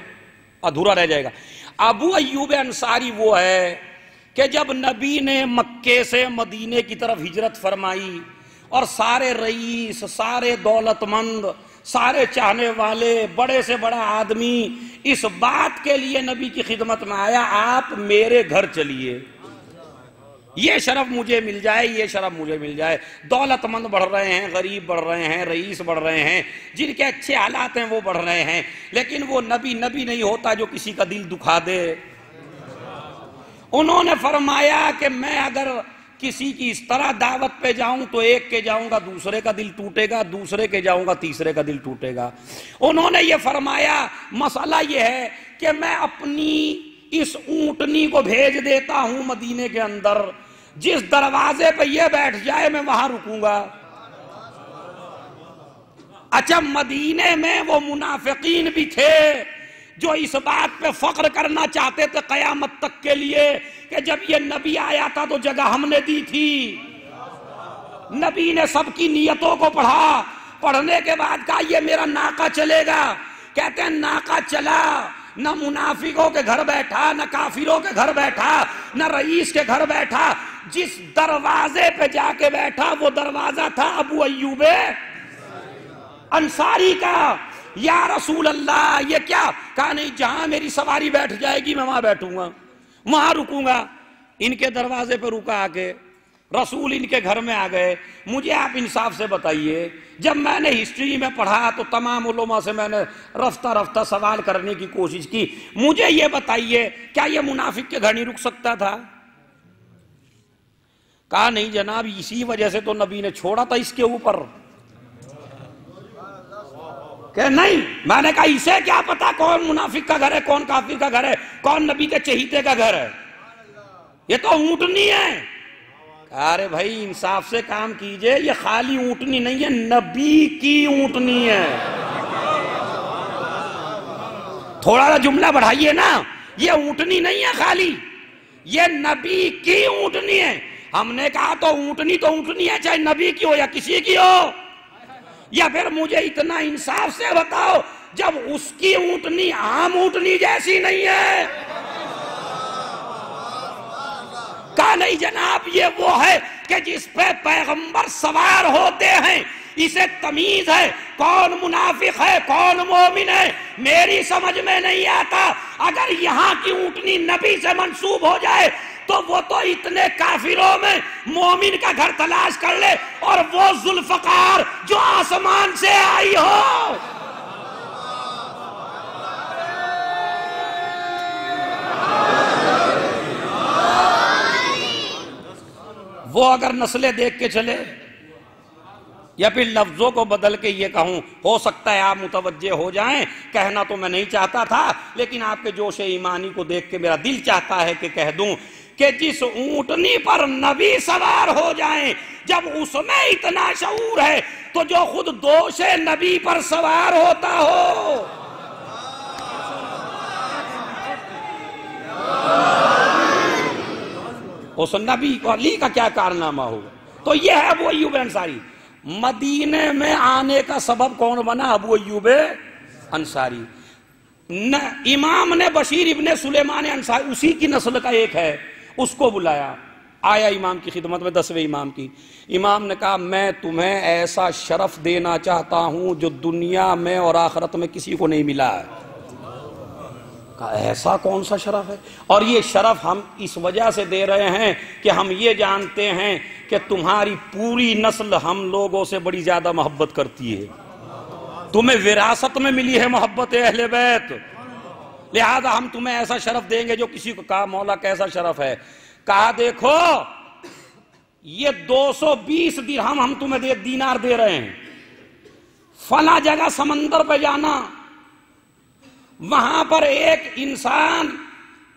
ادھورا رہ جائے گا. ابو ایوب انصاری وہ ہے کہ جب نبی نے مکے سے مدینے کی طرف ہجرت فرمائی اور سارے رئیس، سارے دولت مند، سارے چاہنے والے، بڑے سے بڑا آدمی اس بات کے لیے نبی کی خدمت میں آیا آپ میرے گھر چلیے، یہ شرف مجھے مل جائے، یہ شرف مجھے مل جائے. دولت مند بڑھ رہے ہیں، غریب بڑھ رہے ہیں، رئیس بڑھ رہے ہیں، جن کے اچھے حالات ہیں وہ بڑھ رہے ہیں، لیکن وہ نبی نہیں ہوتا جو کسی کا دل دکھا دے. انہوں نے فرمایا کہ میں اگر کسی کی اس طرح دعوت پہ جاؤں تو ایک کے جاؤں گا دوسرے کا دل ٹوٹے گا، دوسرے کے جاؤں گا تیسرے کا دل ٹوٹے گا. انہوں نے یہ فرمایا مسئلہ یہ ہے کہ میں اپنی اس اونٹنی کو بھیج دیتا ہوں مدینے کے اندر، جس دروازے پہ یہ بیٹھ جائے میں وہاں رکوں گا. اچھا، مدینے میں وہ منافقین بھی تھے جو اس بات پہ فخر کرنا چاہتے تھے قیامت تک کے لیے کہ جب یہ نبی آیا تھا تو جگہ ہم نے دی تھی. نبی نے سب کی نیتوں کو پڑھا، پڑھنے کے بعد کہا یہ میرا ناقہ چلے گا. کہتے ہیں ناقہ چلا، نہ منافقوں کے گھر بیٹھا، نہ کافروں کے گھر بیٹھا، نہ رئیس کے گھر بیٹھا. جس دروازے پہ جا کے بیٹھا وہ دروازہ تھا ابو ایوب انصاری کا. یا رسول اللہ یہ کیا؟ کہا نہیں، جہاں میری سواری بیٹھ جائے گی میں وہاں بیٹھوں گا، وہاں رکوں گا. ان کے دروازے پہ رکا، آ کے رسول ان کے گھر میں آ گئے. مجھے آپ انصاف سے بتائیے، جب میں نے ہسٹری میں پڑھا تو تمام علماء سے میں نے رفتہ سوال کرنے کی کوشش کی. مجھے یہ بتائیے کیا یہ منافق کے گھر نہیں رک سکتا تھا؟ کہا نہیں جناب، اسی وجہ سے تو نبی نے چھوڑا تھا اس کے اوپر. کہ نہیں، میں نے کہا اسے کیا پتا کون منافق کا گھر ہے، کون کافر کا گھر ہے، کون نبی کے چہیتے کا گھر ہے، یہ تو اونٹنی ہے. ارے بھائی انصاف سے کام کیجئے، یہ خالی اونٹنی نہیں ہے، نبی کی اونٹنی ہے. تھوڑا سا جملہ بڑھائیے نا، یہ اونٹنی نہیں ہے خالی، یہ نبی کی اونٹنی ہے. ہم نے کہا تو اونٹنی ہے، چاہے نبی کی ہو یا کسی کی ہو. یا پھر مجھے اتنا انصاف سے بتاؤ جب اس کی اونٹنی عام اونٹنی جیسی نہیں ہے. کہا نہیں جناب، یہ وہ ہے کہ جس پہ پیغمبر سوار ہوتے ہیں، اسے تمیز ہے کون منافق ہے کون مومن ہے. میری سمجھ میں نہیں آتا اگر یہاں کی اونٹنی نبی سے منسوب ہو جائے تو وہ تو اتنے کافروں میں مومن کا گھر تلاش کر لے، اور وہ ذوالفقار جو آسمان سے آئی ہو. وہ اگر نسلیں دیکھ کے چلے، یا پھر لفظوں کو بدل کے یہ کہوں، ہو سکتا ہے آپ متوجہ ہو جائیں، کہنا تو میں نہیں چاہتا تھا لیکن آپ کے جوش ایمانی کو دیکھ کے میرا دل چاہتا ہے کہ کہہ دوں کہ جس اونٹنی پر نبی سوار ہو جائیں، جب اس میں اتنا شعور ہے تو جو خود دوش نبی پر سوار ہوتا ہو۔ اس نبی کو علی کا کیا کارنامہ ہوگا۔ تو یہ ہے ابو ایوب انصاری۔ مدینے میں آنے کا سبب کون بنا؟ ابو ایوب انصاری۔ امام نے بشیر ابن سلیمان انصاری، اسی کی نسل کا ایک ہے، اس کو بلایا، آیا امام کی خدمت میں، 10ویں امام کی۔ امام نے کہا میں تمہیں ایسا شرف دینا چاہتا ہوں جو دنیا میں اور آخرت میں کسی کو نہیں ملا ہے۔ کہا ایسا کون سا شرف ہے؟ اور یہ شرف ہم اس وجہ سے دے رہے ہیں کہ ہم یہ جانتے ہیں کہ تمہاری پوری نسل ہم لوگوں سے بڑی زیادہ محبت کرتی ہے، تمہیں وراثت میں ملی ہے محبت اہل بیت، لہذا ہم تمہیں ایسا شرف دیں گے جو کسی کو۔ کہا مولا کیسا شرف ہے؟ کہا دیکھو یہ 220 درہم ہم تمہیں دینار دے رہے ہیں، فلاں جگہ سمندر پہ جانا، وہاں پر ایک انسان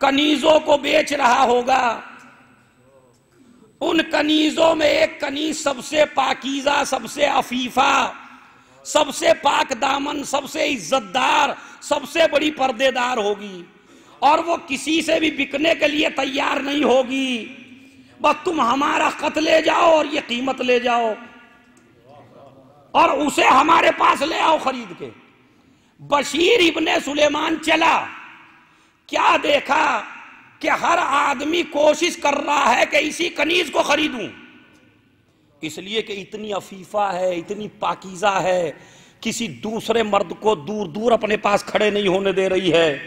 کنیزوں کو بیچ رہا ہوگا، ان کنیزوں میں ایک کنیز سب سے پاکیزہ، سب سے عفیفہ، سب سے پاک دامن، سب سے عزت دار، سب سے بڑی پردے دار ہوگی، اور وہ کسی سے بھی بکنے کے لیے تیار نہیں ہوگی، بس تم ہمارا خط لے جاؤ اور یہ قیمت لے جاؤ اور اسے ہمارے پاس لے آؤ خرید کے۔ بشیر ابن سلیمان چلا، کیا دیکھا کہ ہر آدمی کوشش کر رہا ہے کہ اسی کنیز کو خریدوں، اس لیے کہ اتنی عفیفہ ہے، اتنی پاکیزہ ہے، کسی دوسرے مرد کو دور دور اپنے پاس کھڑے نہیں ہونے دے رہی ہے،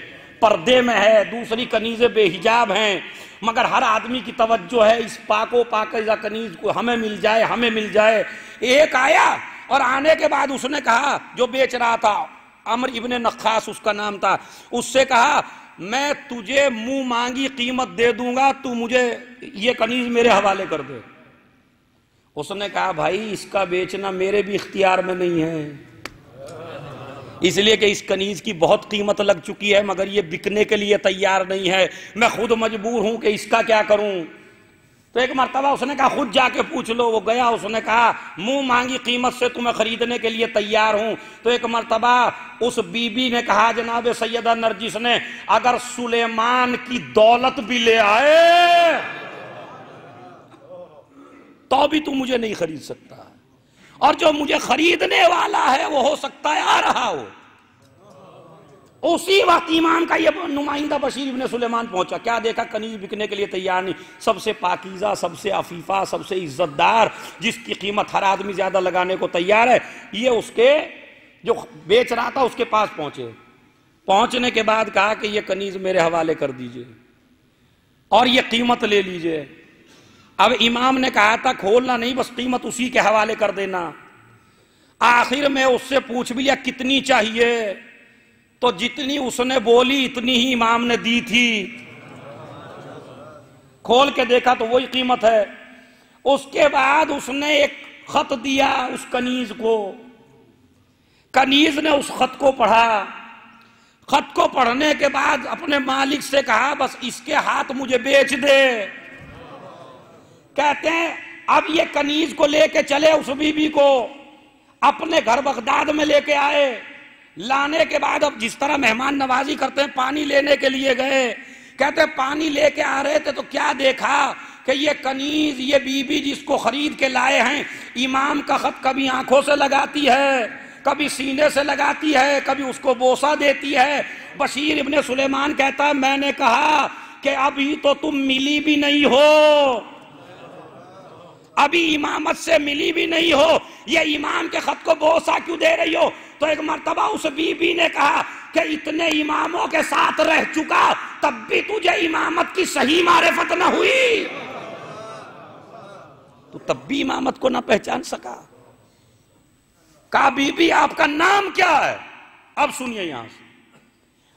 پردے میں ہے، دوسری کنیزیں بے حجاب ہیں، مگر ہر آدمی کی توجہ ہے اس پاک و پاکیزہ کنیز کو ہمیں مل جائے، ہمیں مل جائے۔ ایک آیا اور آنے کے بعد اس نے کہا، جو بیچ رہا تھا عمر ابن نخاس اس کا نام تھا، اس سے کہا میں تجھے منہ مانگی قیمت دے دوں گا، تو مجھے یہ کنیز میرے حوالے کر دے۔ اس نے کہا بھائی اس کا بیچنا میرے بھی اختیار میں نہیں ہے، اس لیے کہ اس کنیز کی بہت قیمت لگ چکی ہے مگر یہ بکنے کے لیے تیار نہیں ہے، میں خود مجبور ہوں کہ اس کا کیا کروں۔ تو ایک مرتبہ اس نے کہا خود جا کے پوچھ لو، وہ گیا، اس نے کہا منہ مانگی قیمت سے تمہیں خریدنے کے لیے تیار ہوں۔ تو ایک مرتبہ اس بی بی نے کہا، جناب سیدہ نرجس نے، اگر سلیمان کی دولت بھی لے آئے تو بھی تو مجھے نہیں خرید سکتا، اور جو مجھے خریدنے والا ہے وہ ہو سکتا ہے آ رہا ہو۔ اسی وقت امام کا یہ نمائندہ بشیر ابن سلیمان پہنچا، کیا دیکھا کنیز بکنے کے لیے تیار نہیں، سب سے پاکیزہ، سب سے عفیفہ، سب سے عزت دار، جس کی قیمت ہر آدمی زیادہ لگانے کو تیار ہے، یہ اس کے جو بیچ رہا تھا اس کے پاس پہنچے۔ پہنچنے کے بعد کہا کہ یہ کنیز میرے حوالے کر دیجئے اور یہ قیمت لے لیجئے۔ اب امام نے کہا تھا کھولنا نہیں، بس قیمت اسی کے حوالے کر دینا۔ آخر میں اس سے پوچھ بھی لیا کتنی چاہیے، تو جتنی اس نے بولی اتنی ہی امام نے دی تھی۔ کھول کے دیکھا تو وہی قیمت ہے۔ اس کے بعد اس نے ایک خط دیا اس کنیز کو، کنیز نے اس خط کو پڑھا، خط کو پڑھنے کے بعد اپنے مالک سے کہا بس اس کے ہاتھ مجھے بیچ دے۔ کہتے ہیں اب یہ کنیز کو لے کے چلے، اس بی بی کو اپنے گھر بغداد میں لے کے آئے۔ لانے کے بعد اب جس طرح مہمان نوازی کرتے ہیں پانی لینے کے لیے گئے، کہتے ہیں پانی لے کے آ رہے تھے تو کیا دیکھا کہ یہ کنیز، یہ بی بی جس کو خرید کے لائے ہیں، امام کا خط کبھی آنکھوں سے لگاتی ہے، کبھی سینے سے لگاتی ہے، کبھی اس کو بوسہ دیتی ہے۔ بشیر ابن سلیمان کہتا ہے میں نے کہا کہ ابھی تو تم ملی بھی نہیں ہو، ابھی امامت سے ملی بھی نہیں ہو، یہ امام کے خط کو بوسہ کیوں دے رہی ہو؟ تو ایک مرتبہ اس بی بی نے کہا کہ اتنے اماموں کے ساتھ رہ چکا تب بھی تجھے امامت کی صحیح معرفت نہ ہوئی، تو تب بھی امامت کو نہ پہچان سکا۔ کہا بی بی آپ کا نام کیا ہے؟ اب سنیے یہاں سے،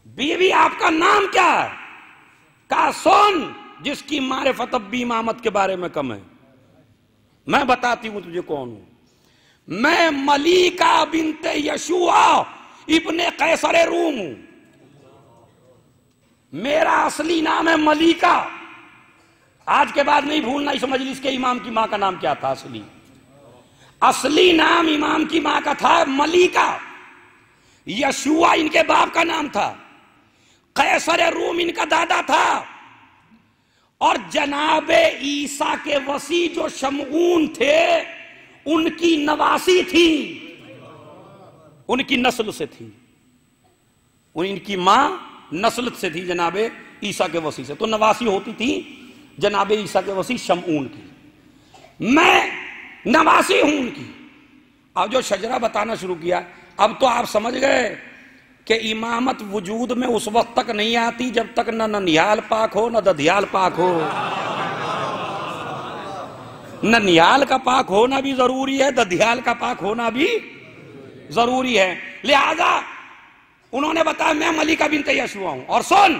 بی بی آپ کا نام کیا ہے؟ کہا سن، جس کی معرفت اب بھی امامت کے بارے میں کم ہے، میں بتاتی ہوں تجھے کون ہوں۔ میں ملیکہ بنت یشوع ابن قیصر روم ہوں، میرا اصلی نام ہے ملیکہ، آج کے بعد نہیں بھولنا اس مجلس کے امام کی ماں کا نام کیا تھا اصلی نام امام کی ماں کا تھا ملیکہ، یشوع ان کے باپ کا نام تھا، قیصر روم ان کا دادا تھا، اور جناب عیسیٰ کے وصی جو شمعون تھے ان کی نواسی تھی، ان کی نسل سے تھی، ان کی ماں نسل سے تھی جناب عیسیٰ کے وصی سے، تو نواسی ہوتی تھی جناب عیسیٰ کے وصی شمعون کی، میں نواسی ہوں ان کی۔ اب جو شجرہ بتانا شروع کیا، اب تو آپ سمجھ گئے کہ امامت وجود میں اس وقت تک نہیں آتی جب تک نہ ننیال پاک ہو نہ ددھیال پاک ہو۔ ننیال کا پاک ہونا بھی ضروری ہے، ددھیال کا پاک ہونا بھی ضروری ہے، لہذا انہوں نے بتایا میں ملیکہ بنت یشوع ہوں۔ اور سن،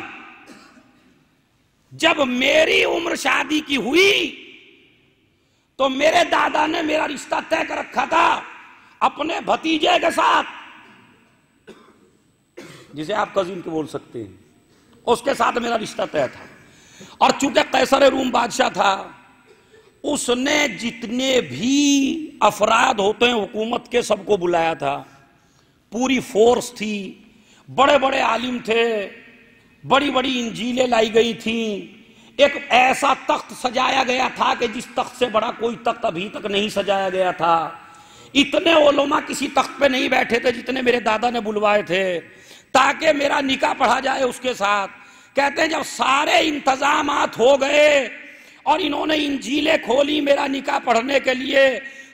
جب میری عمر شادی کی ہوئی تو میرے دادا نے میرا رشتہ طے کر رکھا تھا اپنے بھتیجے کے ساتھ، جسے آپ کزن کے بول سکتے ہیں، اس کے ساتھ میرا رشتہ طے تھا۔ اور چونکہ قیصر روم بادشاہ تھا، اس نے جتنے بھی افراد ہوتے ہیں حکومت کے سب کو بلایا تھا، پوری فورس تھی، بڑے بڑے عالم تھے، بڑی بڑی انجیلیں لائی گئی تھیں، ایک ایسا تخت سجایا گیا تھا کہ جس تخت سے بڑا کوئی تخت ابھی تک نہیں سجایا گیا تھا۔ اتنے علماء کسی تخت پہ نہیں بیٹھے تھے جتنے میرے دادا نے بلوائے تھے تاکہ میرا نکاح پڑھا جائے اس کے ساتھ۔ کہتے ہیں جب سارے انتظامات ہو گئے اور انہوں نے انجیلیں کھولی میرا نکاح پڑھنے کے لیے،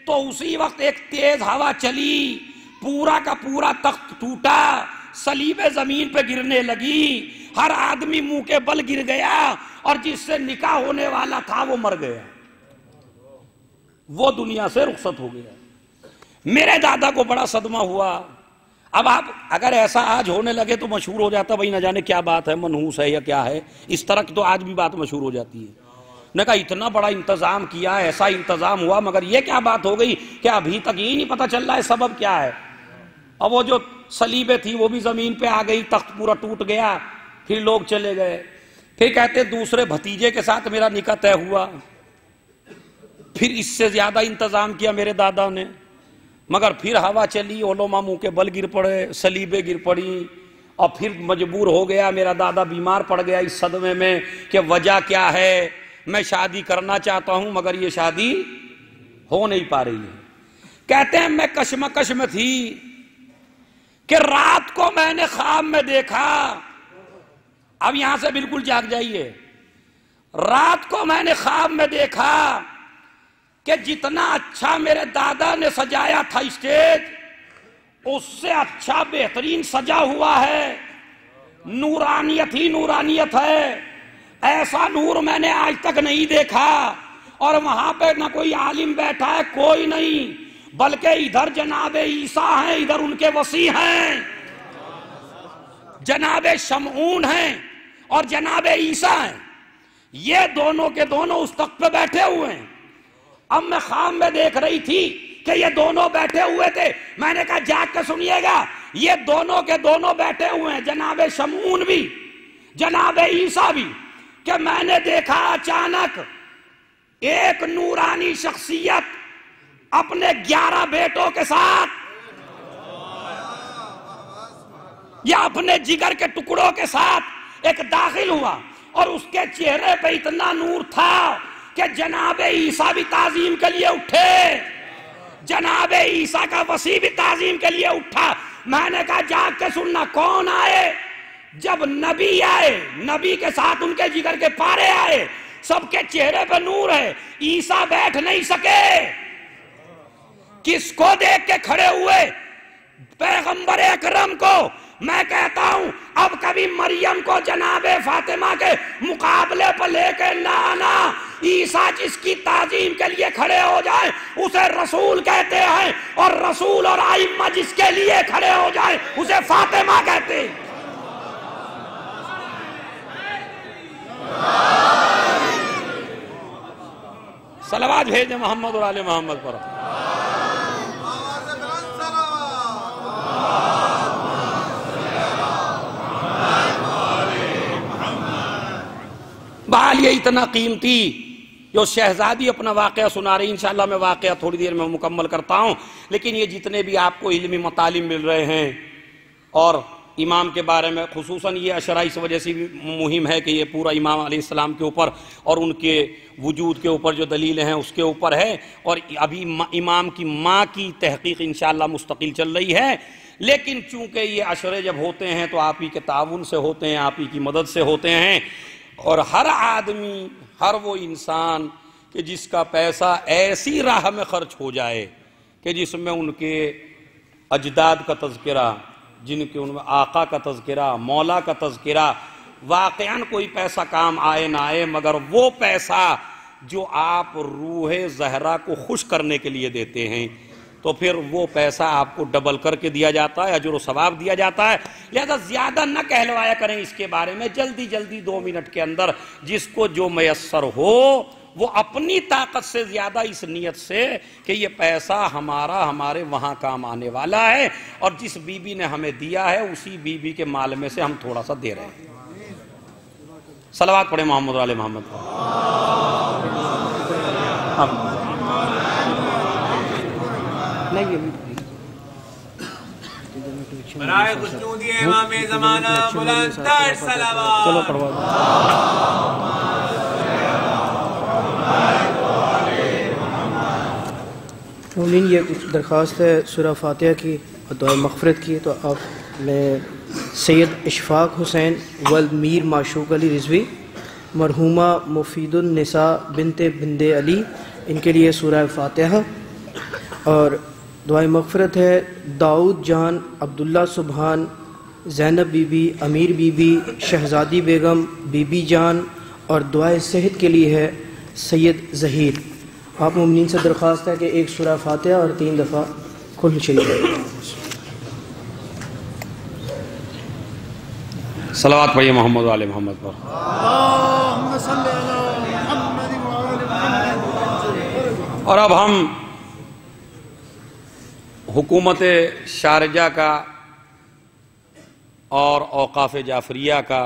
تو اسی وقت ایک تیز ہوا چلی، پورا کا پورا تخت ٹوٹا، صلیبیں زمین پہ گرنے لگی، ہر آدمی منہ کے بل گر گیا، اور جس سے نکاح ہونے والا تھا وہ مر گیا، وہ دنیا سے رخصت ہو گیا۔ میرے دادا کو بڑا صدمہ ہوا۔ اب آپ اگر ایسا آج ہونے لگے تو مشہور ہو جاتا، بھائی نہ جانے کیا بات ہے، منحوس ہے یا کیا ہے، اس طرح کی تو آج بھی بات مشہور ہو جاتی ہے۔ نے کہا اتنا بڑا انتظام کیا، ایسا انتظام ہوا، مگر یہ کیا بات ہو گئی کہ ابھی تک یہ نہیں پتا چل رہا ہے سبب کیا ہے۔ اور وہ جو صلیبیں تھی وہ بھی زمین پہ آ گئی، تخت پورا ٹوٹ گیا، پھر لوگ چلے گئے۔ پھر کہتے دوسرے بھتیجے کے ساتھ میرا نکاح طے ہوا، پھر اس سے زیادہ انتظام کیا میرے دادا نے، مگر پھر ہوا چلی، علماء منہ کے بل گر پڑے، صلیبیں گر پڑی، اور پھر مجبور ہو گیا میرا دادا، بیمار پڑ گیا اس صدمے میں کہ وجہ کیا ہے، میں شادی کرنا چاہتا ہوں مگر یہ شادی ہو نہیں پا رہی ہے۔ کہتے ہیں میں کشمکش میں تھی کہ رات کو میں نے خواب میں دیکھا، اب یہاں سے بالکل جاگ جائیے، رات کو میں نے خواب میں دیکھا کہ جتنا اچھا میرے دادا نے سجایا تھا اسٹیج، اس سے اچھا بہترین سجا ہوا ہے، نورانیت ہی نورانیت ہے، ایسا نور میں نے آج تک نہیں دیکھا، اور وہاں پہ نہ کوئی عالم بیٹھا ہے، کوئی نہیں، بلکہ ادھر جناب عیسیٰ ہیں، ادھر ان کے وصی ہیں، جناب شمعون ہیں اور جناب عیسیٰ ہیں، یہ دونوں کے دونوں اس تخت پہ بیٹھے ہوئے ہیں۔ اب میں خواب میں دیکھ رہی تھی کہ یہ دونوں بیٹھے ہوئے تھے، میں نے کہا جاگ کے سنیے گا، یہ دونوں کے دونوں بیٹھے ہوئے ہیں، جناب شمعون بھی جناب عیسیٰ بھی، کہ میں نے دیکھا اچانک ایک نورانی شخصیت اپنے 11 بیٹوں کے ساتھ یا اپنے جگر کے ٹکڑوں کے ساتھ ایک داخل ہوا، اور اس کے چہرے پہ اتنا نور تھا کہ جناب عیسیٰ بھی تعظیم کے لیے اٹھے، جناب عیسیٰ کا وصی بھی تعظیم کے لیے اٹھا۔ میں نے کہا جاگ کے سننا، کون آئے؟ جب نبی آئے، نبی کے ساتھ ان کے جگر کے پارے آئے، سب کے چہرے پہ نور ہے، عیسیٰ بیٹھ نہیں سکے، کس کو دیکھ کے کھڑے ہوئے؟ پیغمبر اکرم کو۔ میں کہتا ہوں اب کبھی مریم کو جناب فاطمہ کے مقابلے پر لے کے نہ آنا، عیسیٰ جس کی تعظیم کے لیے کھڑے ہو جائے اسے رسول کہتے ہیں، اور رسول اور ائمہ جس کے لیے کھڑے ہو جائے اسے فاطمہ کہتے ہیں۔ صلوات بھیجیں محمد اور آل محمد پر۔ بحال یہ اتنا قیمتی جو شہزادی اپنا واقعہ سنا رہی، انشاءاللہ میں واقعہ تھوڑی دیر میں مکمل کرتا ہوں، لیکن یہ جتنے بھی آپ کو علمی مطالب مل رہے ہیں اور امام کے بارے میں خصوصاً یہ اشرا اس وجہ سے بھی مہم ہے کہ یہ پورا امام علیہ السلام کے اوپر اور ان کے وجود کے اوپر جو دلیلیں ہیں اس کے اوپر ہے، اور ابھی امام کی ماں کی تحقیق انشاءاللہ مستقل چل رہی ہے، لیکن چونکہ یہ اشرے جب ہوتے ہیں تو آپ ہی کے تعاون سے ہوتے ہیں، آپ ہی کی مدد سے ہوتے ہیں، اور ہر آدمی، ہر وہ انسان کہ جس کا پیسہ ایسی راہ میں خرچ ہو جائے کہ جس میں ان کے اجداد کا تذکرہ، جن کے ان میں آقا کا تذکرہ، مولا کا تذکرہ، واقعاً کوئی پیسہ کام آئے نہ آئے، مگر وہ پیسہ جو آپ روح زہرا کو خوش کرنے کے لیے دیتے ہیں تو پھر وہ پیسہ آپ کو ڈبل کر کے دیا جاتا ہے، اجر و ثواب دیا جاتا ہے۔ لہذا زیادہ نہ کہلوایا کریں اس کے بارے میں، جلدی جلدی 2 منٹ کے اندر جس کو جو میسر ہو وہ اپنی طاقت سے زیادہ اس نیت سے کہ یہ پیسہ ہمارا ہمارے وہاں کام آنے والا ہے، اور جس بی بی نے ہمیں دیا ہے اسی بی بی کے مال میں سے ہم تھوڑا سا دے رہے ہیں۔ صلوات پڑھیں محمد علیہ محمد۔ برائے خشنودی امام زمانہ بلند تر صلوات۔ چلو پڑھوا مومنین، یہ کچھ درخواست ہے سورہ فاتحہ کی اور دعائے مغفرت کی، تو آپ میں سید اشفاق حسین ولد میر معشوق علی رضوی، مرحومہ مفید النساء بنت بند علی، ان کے لیے سورہ فاتحہ، اور دعائے مغفرت ہے داؤد Jan, Abdullah Subhan, Zainab Bibi, Amir Bibi, Shahzadi Begum, be be جان، اور دعائے صحت کے لیے ہے سید ظہیر۔ آپ مومنین سے درخواست ہے کہ ایک سورہ فاتحہ اور 3 دفعہ کل شریف ہے۔ صلوات پڑھیے محمد علیہ محمد پر۔ اور اب ہم حکومت شارجہ کا اور اوقاف جعفریہ کا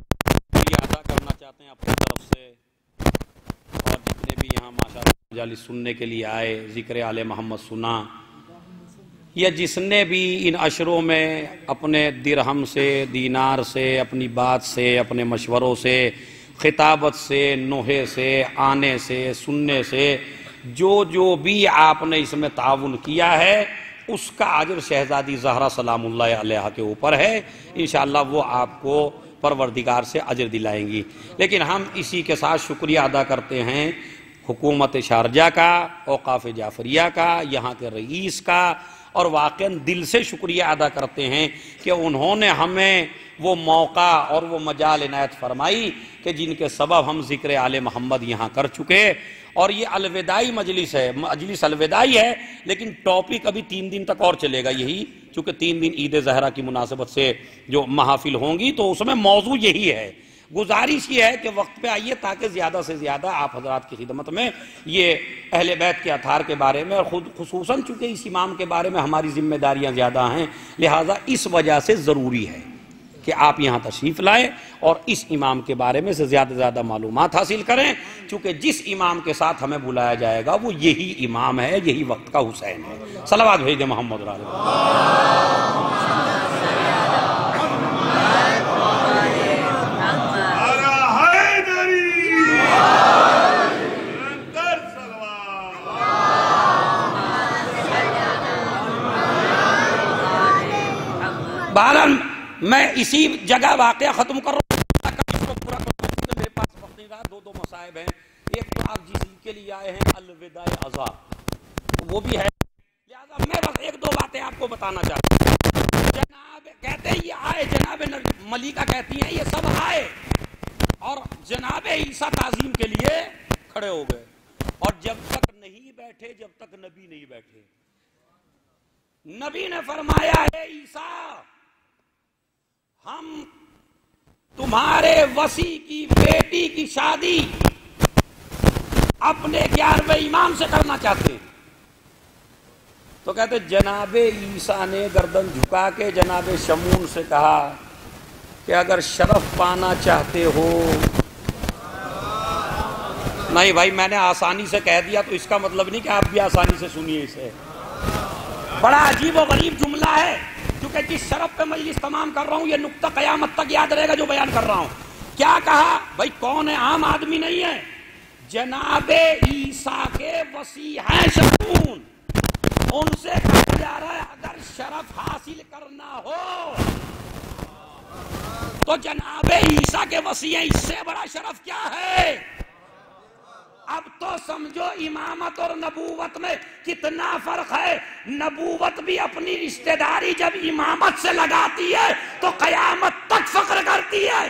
شکریہ ادا کرنا چاہتے ہیں اپنی طرف سے، اور جتنے بھی یہاں ماشاءاللہ مجالس سننے کے لیے آئے، ذکر آل محمد سنا، یا جس نے بھی ان اشروں میں اپنے درہم سے، دینار سے، اپنی بات سے، اپنے مشوروں سے، خطابت سے، نوحے سے، آنے سے، سننے سے، جو بھی آپ نے اس میں تعاون کیا ہے اس کا اجر شہزادی زہرا سلام اللہ علیہ کے اوپر ہے، انشاءاللہ وہ آپ کو پروردگار سے اجر دلائیں گی۔ لیکن ہم اسی کے ساتھ شکریہ ادا کرتے ہیں حکومت شارجہ کا، اوقاف جعفریہ کا، یہاں کے رئیس کا، اور واقعاً دل سے شکریہ ادا کرتے ہیں کہ انہوں نے ہمیں وہ موقع اور وہ مجال عنایت فرمائی کہ جن کے سبب ہم ذکر آل محمد یہاں کر چکے، اور یہ الوداعی مجلس ہے، مجلس الوداعی ہے، لیکن ٹاپک ابھی 3 دن تک اور چلے گا یہی، چونکہ 3 دن عید زہرا کی مناسبت سے جو محافل ہوں گی تو اس میں موضوع یہی ہے۔ گزارش یہ ہے کہ وقت پہ آئیے تاکہ زیادہ سے زیادہ آپ حضرات کی خدمت میں یہ اہل بیت کے اطہار کے بارے میں، اور خصوصاً چونکہ اس امام کے بارے میں ہماری ذمہ داریاں زیادہ ہیں، لہٰذا اس وجہ سے ضروری ہے کہ آپ یہاں تشریف لائیں اور اس امام کے بارے میں سے زیادہ سے زیادہ معلومات حاصل کریں، چونکہ جس امام کے ساتھ ہمیں بلایا جائے گا وہ یہی امام ہے، یہی وقت کا حسین ہے۔ صلوات بھیج دیں محمد علیہ۔ بہرحال میں اسی جگہ واقعہ ختم کر رہا ہوں، پورا میرے پاس وقت نہیں رہا، 2 مصائب ہیں، ایک تو آپ جس کے لیے آئے ہیں الوداع عزا وہ بھی ہے، لہذا میں بس 1-2 باتیں آپ کو بتانا چاہتا ہوں۔ جناب کہتے ہیں یہ آئے، جناب ملیکہ کہتی ہیں یہ سب آئے، اور جناب عیسیٰ تعظیم کے لیے کھڑے ہو گئے، اور جب تک نہیں بیٹھے، جب تک نبی نہیں بیٹھے، نبی نے فرمایا ہے عیسیٰ ہم تمہارے وصی کی بیٹی کی شادی اپنے 11ویں امام سے کرنا چاہتے ہیں، تو کہتے جناب عیسیٰ نے گردن جھکا کے جناب شمون سے کہا کہ اگر شرف پانا چاہتے ہو نہیں بھائی، میں نے آسانی سے کہہ دیا تو اس کا مطلب نہیں کہ آپ بھی آسانی سے سنیے اسے. بڑا عجیب و غریب جملہ ہے، کیونکہ جس شرف پہ مجلس تمام کر رہا ہوں یہ نقطہ قیامت تک یاد رہے گا جو بیان کر رہا ہوں. کیا کہا بھائی؟ کون ہے؟ عام آدمی نہیں ہے، جناب عیسیٰ کے وسیع ہیں شرون. ان سے کہا جا رہا ہے اگر شرف حاصل کرنا ہو تو جناب عیسیٰ کے وسیع ہیں. اس سے بڑا شرف کیا ہے؟ اب تو سمجھو امامت اور نبوت میں کتنا فرق ہے. نبوت بھی اپنی رشتہ داری جب امامت سے لگاتی ہے تو قیامت تک فخر کرتی ہے.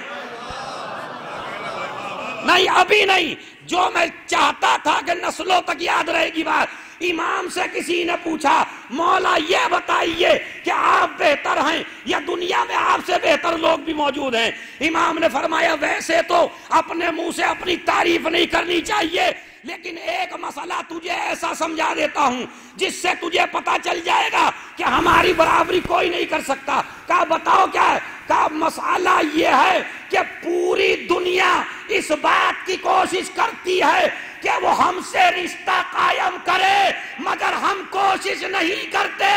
نہیں ابھی نہیں، جو میں چاہتا تھا کہ نسلوں تک یاد رہے گی بات. امام سے کسی نے پوچھا مولا یہ بتائیے کہ آپ بہتر ہیں یا دنیا میں آپ سے بہتر لوگ بھی موجود ہیں؟ امام نے فرمایا ویسے تو اپنے منہ سے اپنی تعریف نہیں کرنی چاہیے، لیکن ایک مسئلہ تجھے ایسا سمجھا دیتا ہوں جس سے تجھے پتا چل جائے گا کہ ہماری برابری کوئی نہیں کر سکتا. کہا بتاؤ کیا ہے؟ کہا مسئلہ یہ ہے کہ پوری دنیا اس بات کی کوشش کرتی ہے کہ وہ ہم سے رشتہ قائم کرے، مگر ہم کوشش نہیں کرتے.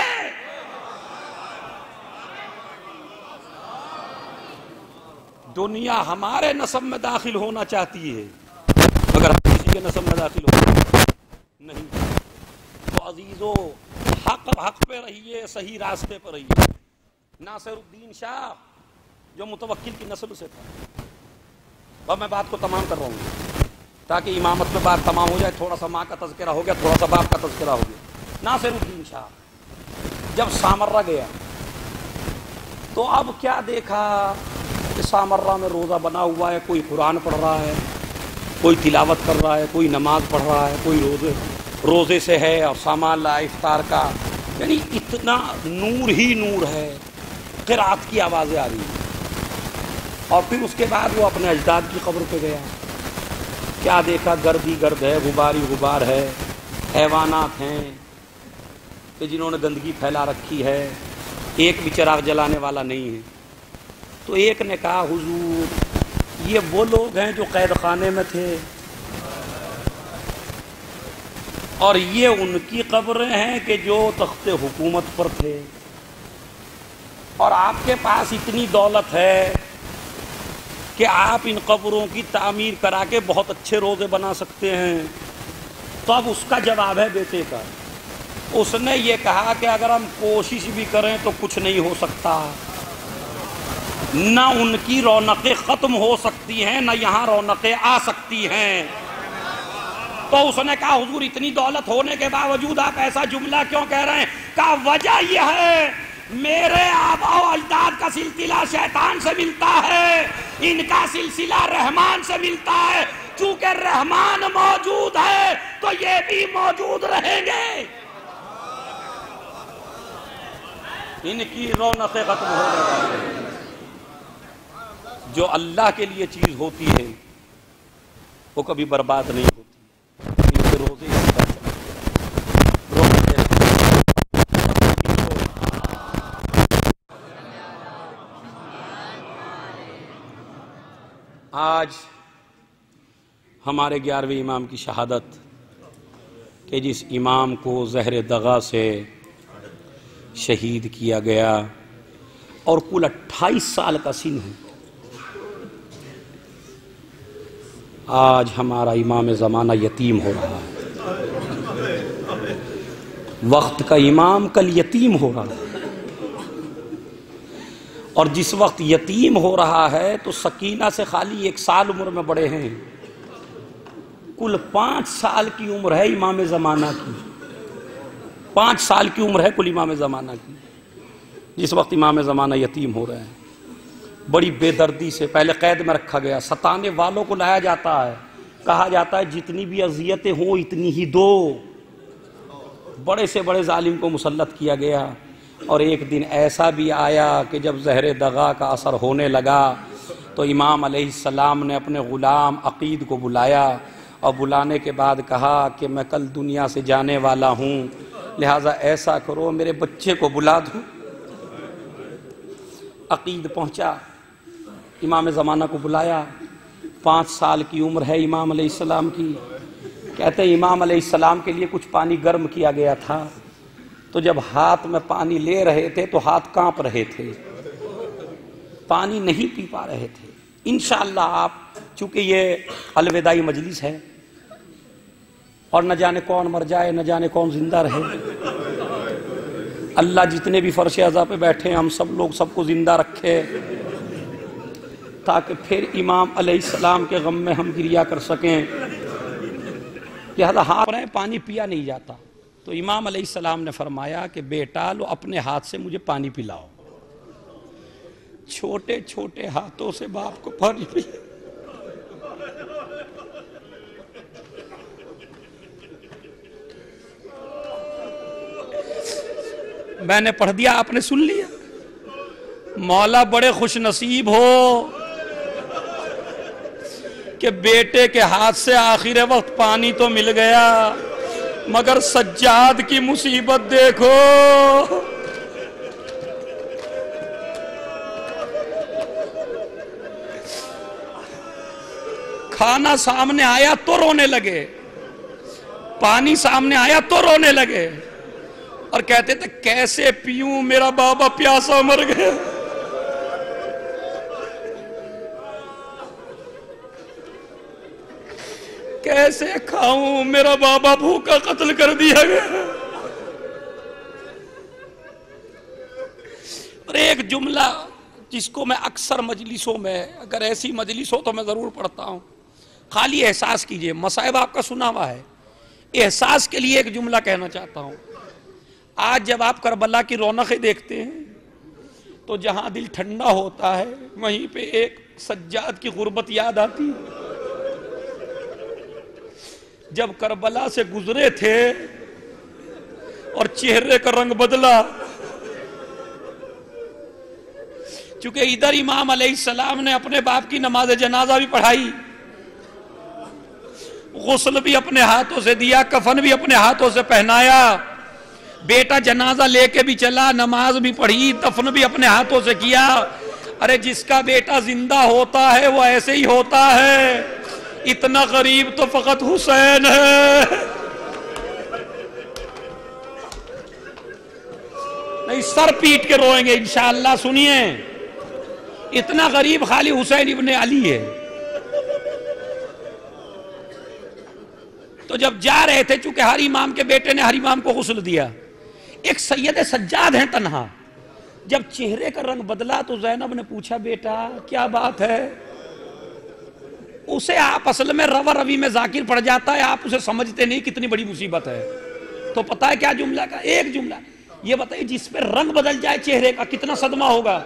دنیا ہمارے نسب میں داخل ہونا چاہتی ہے مگر ہم کسی کے نسب میں داخل ہونا نہیں. تو عزیزو، حق پہ رہیے، صحیح راستے پہ رہیے. ناصر الدین شاہ جو متوکل کی نسل سے تھا، اب میں بات کو تمام کر رہا ہوں تاکہ امامت میں بات تمام ہو جائے. تھوڑا سا ماں کا تذکرہ ہو گیا، تھوڑا سا باپ کا تذکرہ ہو گیا. ناصر الدین شاہ جب سامرہ گیا تو اب کیا دیکھا کہ سامرہ میں روزہ بنا ہوا ہے، کوئی قرآن پڑھ رہا ہے، کوئی تلاوت کر رہا ہے، کوئی نماز پڑھ رہا ہے، کوئی روزے سے ہے اور سامان لا افطار کا. یعنی اتنا نور ہی نور ہے، قرات کی آوازیں آ رہی ہیں. اور پھر اس کے بعد وہ اپنے اجداد کی قبر پہ گیا. کیا دیکھا؟ گرد ہی گرد ہے، غبار ہی غبار ہے، حیوانات ہیں کہ جنہوں نے گندگی پھیلا رکھی ہے، ایک بھی چراغ جلانے والا نہیں ہے. تو ایک نے کہا حضور یہ وہ لوگ ہیں جو قید خانے میں تھے اور یہ ان کی قبریں ہیں کہ جو تخت حکومت پر تھے، اور آپ کے پاس اتنی دولت ہے کہ آپ ان قبروں کی تعمیر کرا کے بہت اچھے روزے بنا سکتے ہیں. تو اب اس کا جواب ہے بیٹے کا. اس نے یہ کہا کہ اگر ہم کوشش بھی کریں تو کچھ نہیں ہو سکتا، نہ ان کی رونقیں ختم ہو سکتی ہیں نہ یہاں رونقیں آ سکتی ہیں. تو اس نے کہا حضور اتنی دولت ہونے کے باوجود آپ ایسا جملہ کیوں کہہ رہے ہیں؟ کہا وجہ یہ ہے میرے آبا و اجداد کا سلسلہ شیطان سے ملتا ہے، ان کا سلسلہ رحمان سے ملتا ہے. چونکہ رحمان موجود ہے تو یہ بھی موجود رہیں گے. ان کی رونقیں ختم ہو جائیں. جو اللہ کے لیے چیز ہوتی ہے وہ کبھی برباد نہیں ہوتی. ان کے روزے آج ہمارے 11ویں امام کی شہادت کہ جس امام کو زہر دغا سے شہید کیا گیا اور کل 28 سال کا سن ہے. آج ہمارا امام زمانہ یتیم ہو رہا ہے. وقت کا امام کل یتیم ہو رہا ہے. اور جس وقت یتیم ہو رہا ہے تو سکینہ سے خالی 1 سال عمر میں بڑے ہیں. کل 5 سال کی عمر ہے امام زمانہ کی. 5 سال کی عمر ہے کل امام زمانہ کی جس وقت امام زمانہ یتیم ہو رہے ہیں. بڑی بے دردی سے پہلے قید میں رکھا گیا. ستانے والوں کو لایا جاتا ہے، کہا جاتا ہے جتنی بھی اذیتیں ہوں اتنی ہی دو. بڑے سے بڑے ظالم کو مسلط کیا گیا. اور ایک دن ایسا بھی آیا کہ جب زہر دغا کا اثر ہونے لگا تو امام علیہ السلام نے اپنے غلام عقید کو بلایا اور بلانے کے بعد کہا کہ میں کل دنیا سے جانے والا ہوں، لہٰذا ایسا کرو میرے بچے کو بلا دو. عقید پہنچا، امام زمانہ کو بلایا. 5 سال کی عمر ہے امام علیہ السلام کی. کہتے ہیں امام علیہ السلام کے لیے کچھ پانی گرم کیا گیا تھا، تو جب ہاتھ میں پانی لے رہے تھے تو ہاتھ کانپ رہے تھے، پانی نہیں پی پا رہے تھے۔ انشاءاللہ آپ، چونکہ یہ الوداعی مجلس ہے اور نہ جانے کون مر جائے نہ جانے کون زندہ رہے، اللہ جتنے بھی فرش عزا پہ بیٹھے ہیں ہم سب لوگ سب کو زندہ رکھے، تاکہ پھر امام علیہ السلام کے غم میں ہم گریہ کر سکیں۔ لہذا ہاتھ میں پانی پیا نہیں جاتا، تو امام علیہ السلام نے فرمایا کہ بیٹا لو اپنے ہاتھ سے مجھے پانی پلاؤ۔ چھوٹے چھوٹے ہاتھوں سے باپ کو پانی پلاؤ۔ میں نے پڑھ دیا، آپ نے سن لیا۔ مولا بڑے خوش نصیب ہو کہ بیٹے کے ہاتھ سے آخر وقت پانی تو مل گیا، مگر سجاد کی مصیبت دیکھو۔ کھانا سامنے آیا تو رونے لگے، پانی سامنے آیا تو رونے لگے، اور کہتے تھے کیسے پیوں میرا بابا پیاسا مر گیا، کیسے کھاؤں میرا بابا بھوکا قتل کر دیا گیا۔ اور ایک جملہ جس کو میں اکثر مجلسوں میں، اگر ایسی مجلس ہو تو میں ضرور پڑھتا ہوں، خالی احساس کیجئے، مصائب آپ کا سنا ہوا ہے، احساس کے لیے ایک جملہ کہنا چاہتا ہوں۔ آج جب آپ کربلا کی رونقیں دیکھتے ہیں تو جہاں دل ٹھنڈا ہوتا ہے وہیں پہ ایک سجاد کی غربت یاد آتی ہے۔ جب کربلا سے گزرے تھے اور چہرے کا رنگ بدلا، چونکہ ادھر امام علیہ السلام نے اپنے باپ کی نماز جنازہ بھی پڑھائی، غسل بھی اپنے ہاتھوں سے دیا، کفن بھی اپنے ہاتھوں سے پہنایا، بیٹا جنازہ لے کے بھی چلا، نماز بھی پڑھی، دفن بھی اپنے ہاتھوں سے کیا۔ ارے جس کا بیٹا زندہ ہوتا ہے وہ ایسے ہی ہوتا ہے، اتنا غریب تو فقط حسین ہے۔ نہیں، سر پیٹ کے روئیں گے انشاءاللہ، سنیے، اتنا غریب خالی حسین ابن علی ہے۔ تو جب جا رہے تھے، چونکہ ہر امام کے بیٹے نے ہر امام کو غسل دیا، ایک سید سجاد ہیں تنہا، جب چہرے کا رنگ بدلا تو زینب نے پوچھا بیٹا کیا بات ہے؟ اسے آپ اصل میں روی میں ذاکر پڑ جاتا ہے، آپ اسے سمجھتے نہیں کتنی بڑی مصیبت ہے۔ تو پتہ ہے کیا جملہ کا؟ ایک جملہ یہ بتائیے، جس پہ رنگ بدل جائے چہرے کا کتنا صدمہ ہوگا۔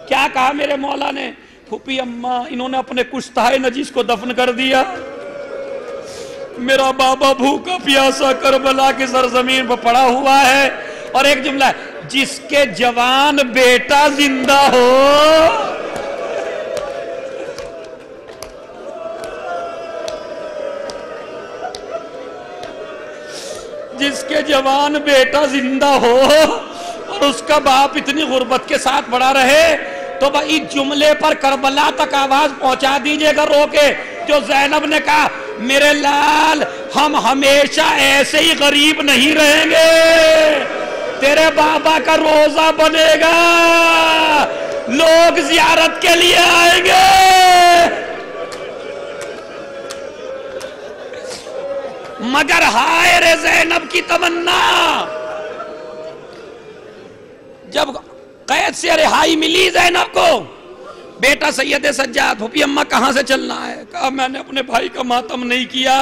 کیا کہا میرے مولا نے؟ پھوپھی اماں انہوں نے اپنے کشتہ نجیس کو دفن کر دیا، میرا بابا بھوکا پیاسا کربلا کی سرزمین پر پڑا ہوا ہے۔ اور ایک جملہ ہے، جس کے جوان بیٹا زندہ ہو، جس کے جوان بیٹا زندہ ہو اور اس کا باپ اتنی غربت کے ساتھ بڑا رہے، تو بھائی جملے پر کربلا تک آواز پہنچا دیجئے گا رو کے، جو زینب نے کہا میرے لال ہم ہمیشہ ایسے ہی غریب نہیں رہیں گے، تیرے بابا کا روزہ بنے گا، لوگ زیارت کے لیے آئیں گے۔ مگر ہائے رے زینب کی تمنا، جب قید سے رہائی ملی زینب کو، بیٹا سید سجاد، پھوپھی اماں کہاں سے چلنا ہے؟ کہا میں نے اپنے بھائی کا ماتم نہیں کیا،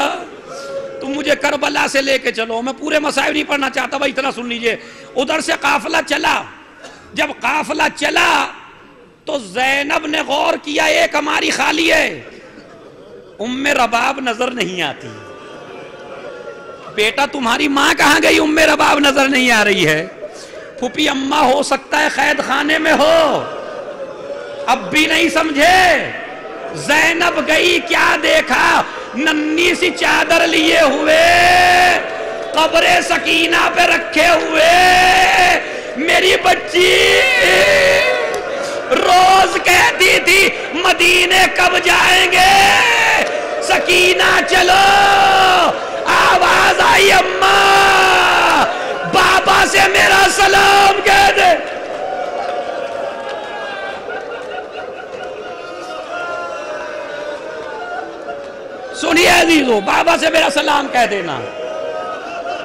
تم مجھے کربلا سے لے کے چلو۔ میں پورے مسائل نہیں پڑھنا چاہتا، بھائی اتنا سن لیجئے۔ ادھر سے قافلہ چلا، جب قافلہ چلا تو زینب نے غور کیا ایک ہماری خالی ہے، ام رباب نظر نہیں آتی۔ بیٹا تمہاری ماں کہاں گئی؟ ام رباب نظر نہیں آ رہی ہے۔ پھوپھی اماں ہو سکتا ہے قید خانے میں ہو، اب بھی نہیں سمجھے۔ زینب گئی، کیا دیکھا؟ ننھی سی چادر لیے ہوئے، قبر سکینہ پہ رکھے ہوئے، میری بچی روز کہتی تھی مدینے کب جائیں گے، سکینہ چلو، آواز آئی اماں بابا سے میرا سلام کہہ دے. سنیے عزیزو، بابا سے میرا سلام کہہ دینا.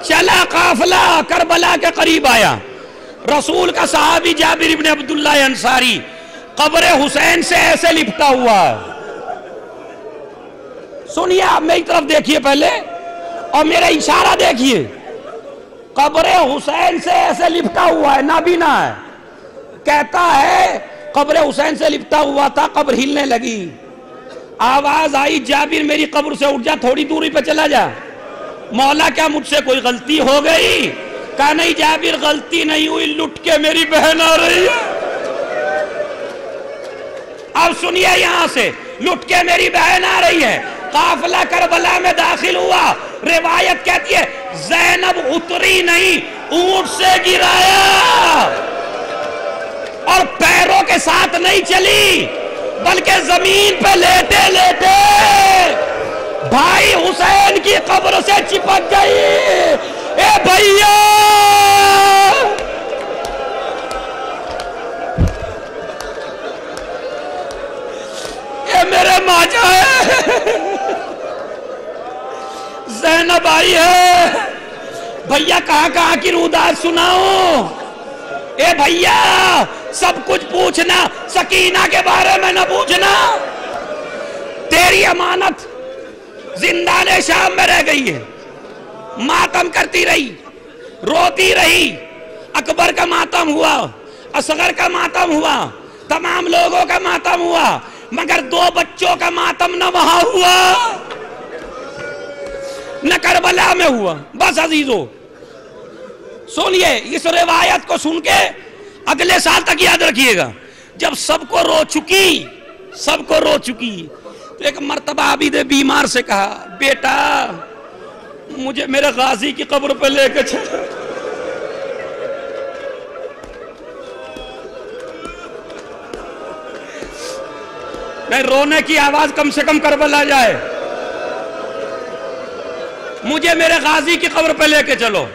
چلا قافلہ کربلا کے قریب آیا. رسول کا صحابی جابر ابن عبداللہ انصاری قبر حسین سے ایسے لپٹا ہوا ہے. سنیے، آپ میری طرف دیکھیے پہلے اور میرا اشارہ دیکھیے. قبر حسین سے ایسے لپٹا ہوا ہے، نابینا ہے. کہتا ہے قبر حسین سے لپٹا ہوا تھا، قبر ہلنے لگی. آواز آئی جابر میری قبر سے اٹھ جا، تھوڑی دوری پہ چلا جا. مولا کیا مجھ سے کوئی غلطی ہو گئی؟ کہا نہیں جابر، غلطی نہیں ہوئی، لٹ کے میری بہن آ رہی ہے. اب سنیے، یہاں سے لٹ کے میری بہن آ رہی ہے. قافلہ کربلا میں داخل ہوا. روایت کہتی ہے زینب اتری نہیں، اونٹ سے گرایا اور پیروں کے ساتھ نہیں چلی بلکہ زمین پہ لیٹے لیٹے بھائی حسین کی قبر سے چپک گئی. اے بھیا، اے میرے ماجا ہے، زینب آئی ہے. بھیا کہاں کی رودات سناؤں؟ اے بھیا سب کچھ پوچھنا، سکینہ کے بارے میں نہ پوچھنا. تیری امانت زندان شام میں رہ گئی ہے. ماتم کرتی رہی، روتی رہی. اکبر کا ماتم ہوا، اصغر کا ماتم ہوا، تمام لوگوں کا ماتم ہوا، مگر 2 بچوں کا ماتم نہ وہاں ہوا، نہ کربلا میں ہوا. بس عزیزو سنیے، اس روایت کو سن کے اگلے سال تک یاد رکھیے گا. جب سب کو رو چکی تو ایک مرتبہ عابد بیمار سے کہا بیٹا مجھے میرے غازی کی قبر پہ لے کے چل. میں رونے کی آواز کم سے کم کربلا جائے. مجھے میرے غازی کی قبر پہ لے کے چلو.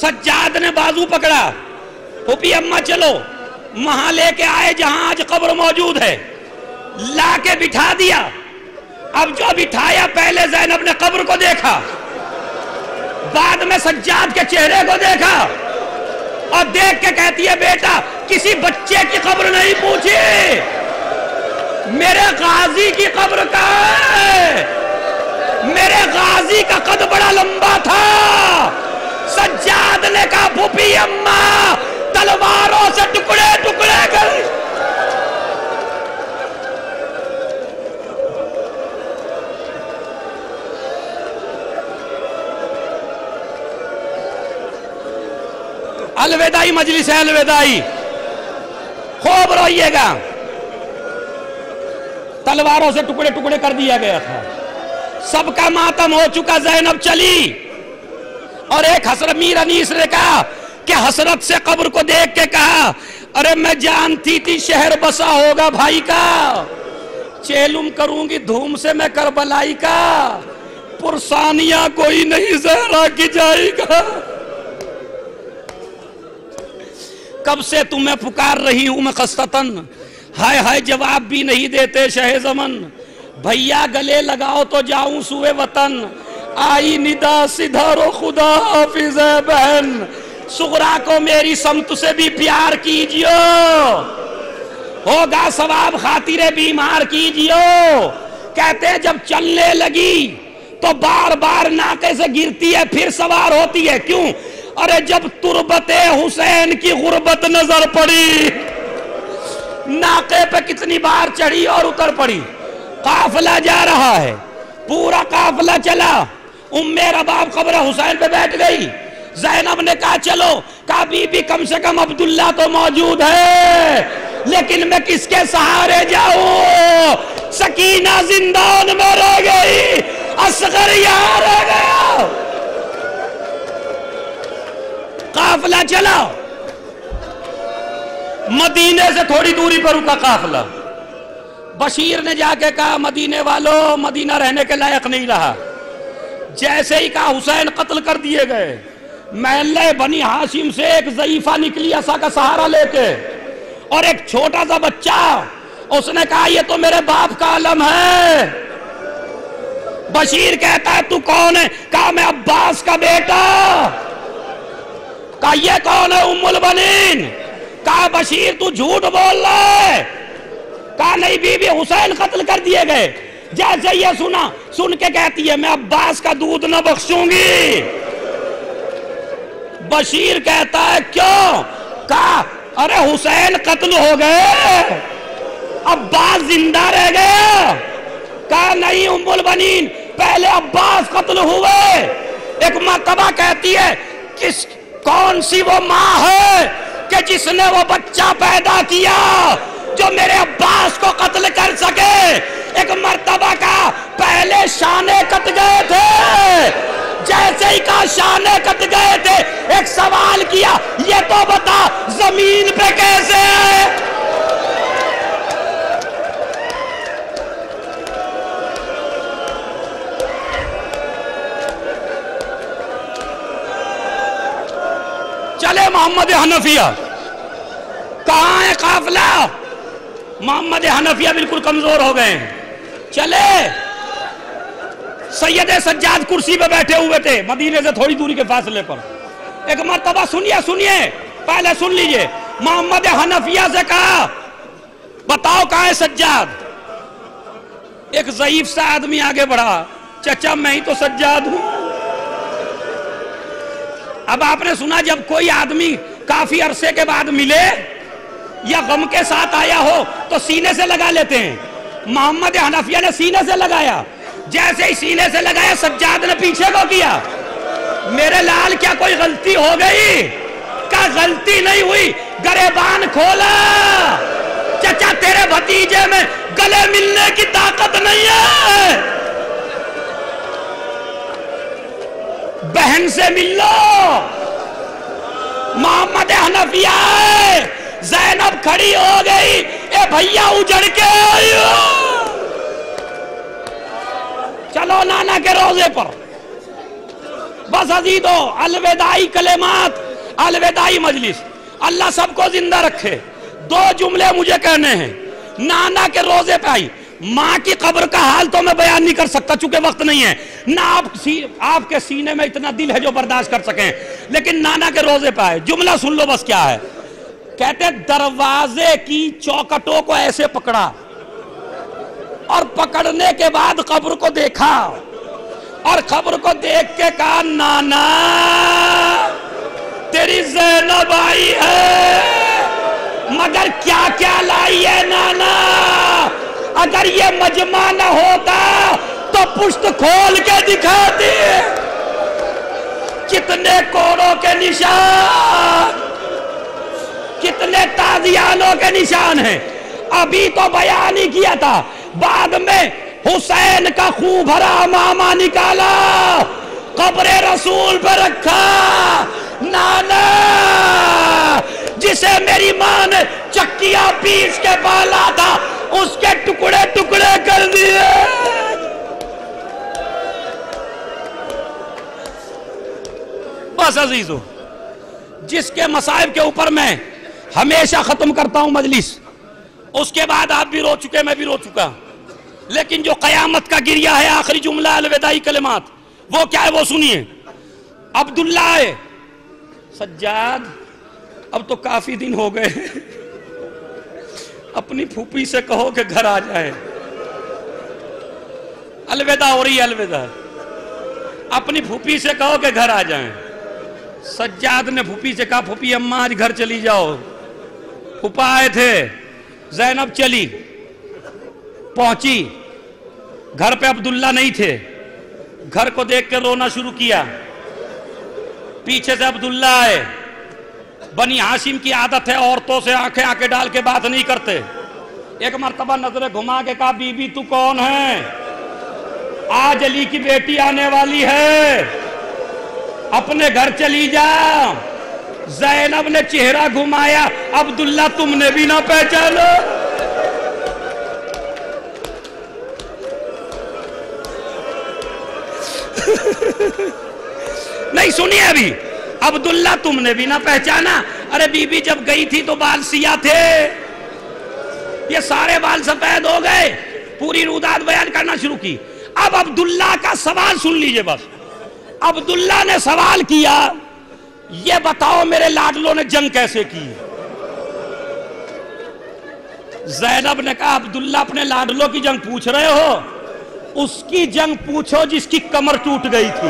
سجاد نے بازو پکڑا، پھوپھی اماں چلو. وہاں لے کے آئے جہاں آج قبر موجود ہے، لا کے بٹھا دیا. اب جو بٹھایا پہلے زینب نے قبر کو دیکھا، بعد میں سجاد کے چہرے کو دیکھا اور دیکھ کے کہتی ہے بیٹا کسی بچے کی قبر نہیں پوچھی، میرے غازی کی قبر کہاں ہے؟ میرے غازی کا قد بڑا لمبا تھا. سجاد نے کہا پھوپھی اماں تلواروں سے ٹکڑے ٹکڑے کر. الوداعی مجلس ہے، الوداعی. خوب روئیے گا. تلواروں سے ٹکڑے ٹکڑے کر دیا گیا تھا. سب کا ماتم ہو چکا. زینب چلی اور ایک حسرت میر انیس نے کہا کہ حسرت سے قبر کو دیکھ کے کہا ارے میں جانتی تھی شہر بسا ہوگا بھائی کا. چیلم کروں گی دھوم سے میں کربلائی کا، پرسانیہ کوئی نہیں زہرا کی جائے گا. کب سے تمہیں پکار رہی ہوں میں خستتن، ہائے ہائے جواب بھی نہیں دیتے شہ زمن. بھیا گلے لگاؤ تو جاؤں سوئے وطن، آئی ندا سدھارو خدا حافظ ہے بہن. صغرا کو میری سمت سے بھی پیار کیجیو، ہوگا ثواب خاطر بیمار کیجیو. کہتے جب چلنے لگی تو بار بار ناکے سے گرتی ہے پھر سوار ہوتی ہے. کیوں؟ ارے جب تربت حسین کی غربت نظر پڑی، ناکے پہ کتنی بار چڑھی اور اتر پڑی. قافلہ جا رہا ہے، پورا قافلہ چلا. ام رباب قبر حسین پہ بیٹھ گئی. زینب نے کہا چلو. کہا بی بی کم سے کم عبداللہ تو موجود ہے، لیکن میں کس کے سہارے جاؤں؟ سکینہ زندان میں رہ گئی، اصغر یہاں رہ گیا. قافلہ چلا. مدینے سے تھوڑی دوری پر رکا قافلہ. بشیر نے جا کے کہا مدینے والوں مدینہ رہنے کے لائق نہیں رہا، جیسے ہی کہا حسین قتل کر دیے گئے. محلے بنی ہاشم سے ایک ضعیفہ نکلی عصا کا سہارا لے کے اور ایک چھوٹا سا بچہ. اس نے کہا یہ تو میرے باپ کا علم ہے. بشیر کہتا ہے تو کون ہے؟ کہا میں عباس کا بیٹا. کہا یہ کون ہے؟ ام البنین. کہا بشیر تو جھوٹ بول رہا ہے. کہا نہیں بی بی حسین قتل کر دیے گئے. جیسے یہ سنا سن کے کہتی ہے میں عباس کا دودھ نہ بخشوں گی. بشیر کہتا ہے کیوں؟ کہا ارے حسین قتل ہو گئے عباس زندہ رہ گیا. کہا نہیں ام البنین پہلے عباس قتل ہوئے. ایک مرتبہ کہتی ہے کون سی وہ ماں ہے کہ جس نے وہ بچہ پیدا کیا جو میرے عباس کو قتل کر سکے. ایک مرتبہ کا پہلے شانے کٹ گئے تھے. جیسے ہی کہا شانے کٹ گئے تھے ایک سوال کیا یہ تو بتا زمین پہ کیسے ہے؟ چلے محمد حنفیہ کہاں ہے قافلہ؟ محمد حنفیہ بالکل کمزور ہو گئے ہیں. چلے سید سجاد کرسی پہ بیٹھے ہوئے تھے مدینے سے تھوڑی دوری کے فاصلے پر. ایک مرتبہ سنیے پہلے سن لیجئے. محمد حنفیہ سے کہا بتاؤ کہاں ہے سجاد؟ ایک ضعیف سا آدمی آگے بڑھا چچا میں ہی تو سجاد ہوں. اب آپ نے سنا جب کوئی آدمی کافی عرصے کے بعد ملے یا غم کے ساتھ آیا ہو تو سینے سے لگا لیتے ہیں. محمد حنفیہ نے سینے سے لگایا. جیسے ہی سینے سے لگایا سجاد نے پیچھے کو کیا. میرے لال کیا کوئی غلطی ہو گئی؟ کیا غلطی نہیں ہوئی. گریبان کھولا. چچا تیرے بھتیجے میں گلے ملنے کی طاقت نہیں ہے. بہن سے مل لو. محمد حنفیہ ہے. زینب کھڑی ہو گئی. اے بھیا اجڑ کے آئی ہو. چلو نانا کے روزے پر. بس عزیزو الوداعی کلمات الوداعی مجلس. اللہ سب کو زندہ رکھے. 2 جملے مجھے کہنے ہیں. نانا کے روزے پہ آئی. ماں کی قبر کا حال تو میں بیان نہیں کر سکتا چونکہ وقت نہیں ہے. نہ آپ کے سینے میں اتنا دل ہے جو برداشت کر سکیں. لیکن نانا کے روزے پہ آئے. جملہ سن لو بس کیا ہے. کہتے دروازے کی چوکٹوں کو ایسے پکڑا اور پکڑنے کے بعد قبر کو دیکھا اور قبر کو دیکھ کے کہا نانا تیری زینب آئی ہے مگر کیا کیا لائی ہے نانا. اگر یہ مجمع نہ ہوتا تو پشت کھول کے دکھاتی. کتنے کوڑوں کے نشان کتنے تازیانوں کے نشان ہیں. ابھی تو بیان ہی کیا تھا. بعد میں حسین کا خون بھرا امامہ نکالا قبر رسول پر رکھا. نانا جسے میری ماں نے چکیاں پیس کے پالا تھا اس کے ٹکڑے ٹکڑے کر دیے. بس عزیزو جس کے مصائب کے اوپر میں ہمیشہ ختم کرتا ہوں مجلس اس کے بعد آپ بھی رو چکے میں بھی رو چکا. لیکن جو قیامت کا گریہ ہے آخری جملہ الوداعی کلمات وہ کیا ہے وہ سنیے. عبداللہ ہے سجاد اب تو کافی دن ہو گئے اپنی پھوپھی سے کہو کہ گھر آ جائے. الوداع ہو رہی ہے الوداع. اپنی پھوپھی سے کہو کہ گھر آ جائیں. سجاد نے پھوپھی سے کہا پھوپھی اماں آج گھر چلی جاؤ. پھوپا آئے تھے. زینب چلی پہنچی. گھر پہ عبداللہ نہیں تھے. گھر کو دیکھ کے رونا شروع کیا. پیچھے سے عبداللہ آئے. بنی ہاشم کی عادت ہے عورتوں سے آنکھیں آنکھیں ڈال کے بات نہیں کرتے. ایک مرتبہ نظریں گھما کے کہا بی بی تو کون ہے؟ آج علی کی بیٹی آنے والی ہے اپنے گھر چلی جا. زینب نے چہرہ گھمایا. عبداللہ تم نے بھی نہ پہچانا. نہیں سنیے ابھی، عبداللہ تم نے بھی نہ پہچانا، ارے بی بی جب گئی تھی تو بال سیاہ تھے، یہ سارے بال سفید ہو گئے، پوری رودات بیان کرنا شروع کی۔ اب عبداللہ کا سوال سن لیجئے بس۔ عبداللہ نے سوال کیا، یہ بتاؤ میرے لاڈلوں نے جنگ کیسے کی؟ زینب نے کہا عبداللہ اپنے لاڈلوں کی جنگ پوچھ رہے ہو؟ اس کی جنگ پوچھو جس کی کمر ٹوٹ گئی تھی،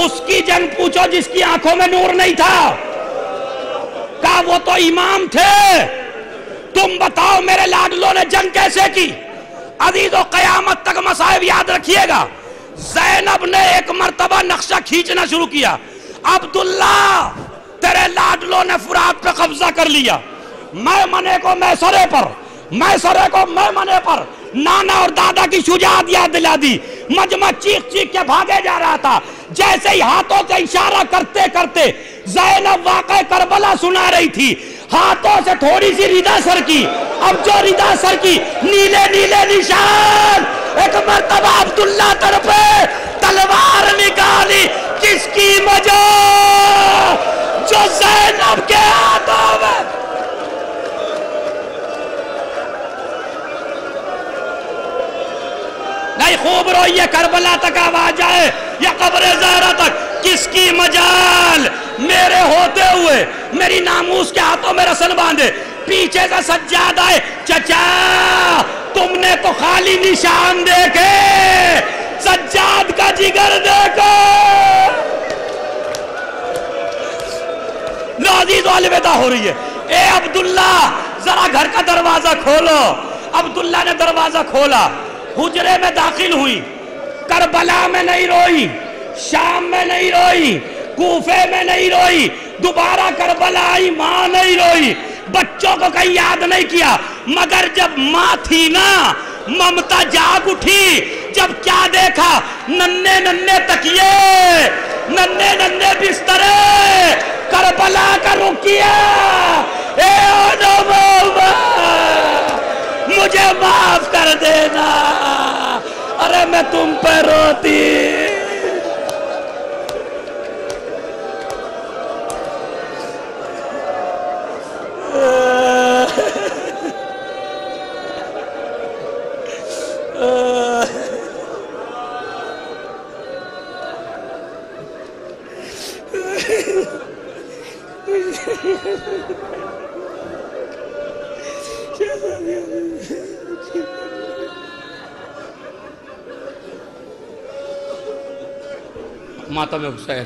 اس کی جنگ پوچھو جس کی آنکھوں میں نور نہیں تھا، کہا وہ تو امام تھے، تم بتاؤ میرے لاڈلوں نے جنگ کیسے کی؟ عزیز و قیامت تک مصائب یاد رکھیے گا۔ زینب نے ایک مرتبہ نقشہ کھینچنا شروع کیا، عبداللہ تیرے لاڈلوں نے فرات پہ قبضہ کر لیا، میں منے کو میں سرے پر، میں سرے کو میں منے پر، نانا اور دادا کی شجاعت یاد دلا دی۔ مجمع چیخ چیخ کے بھاگے جا رہا تھا، جیسے ہی ہاتھوں سے اشارہ کرتے کرتے زینب واقع کربلا سنا رہی تھی، ہاتھوں سے تھوڑی سی ردا سر کی، اب جو ردا سر کی نیلے نیلے نشان، ایک مرتبہ عبداللہ طرفے تلوار نکالی، کس کی مجال جو زینب کے ہاتھوں میں۔ نہیں خوب روئیے، کربلا تک آواز آئے یا قبر زہرا تک، کس کی مجال میرے ہوتے ہوئے میری ناموس کے ہاتھوں میں رسن باندھے، پیچھے سے سجاد آئے، چچا تم نے تو خالی نشان دیکھے، سجاد کا جگر دیکھو۔ لو عزیز الوداع ہو رہی ہے، اے عبداللہ ذرا گھر کا دروازہ کھولو۔ عبداللہ نے دروازہ کھولا، حجرے میں داخل ہوئی، کربلا میں نہیں روئی، شام میں نہیں روئی، کوفے میں نہیں روئی، دوبارہ کربلا آئی، ماں نہیں روئی، بچوں کو کہیں یاد نہیں کیا، مگر جب ماں تھی نا ممتا جاگ اٹھی، جب کیا دیکھا، ننھے ننھے تکیے، ننھے ننھے بسترے، کربلا کا رخ کیا، اے مولا مجھے معاف کر دینا، ارے میں تم پہ روتی۔ ماتم حسین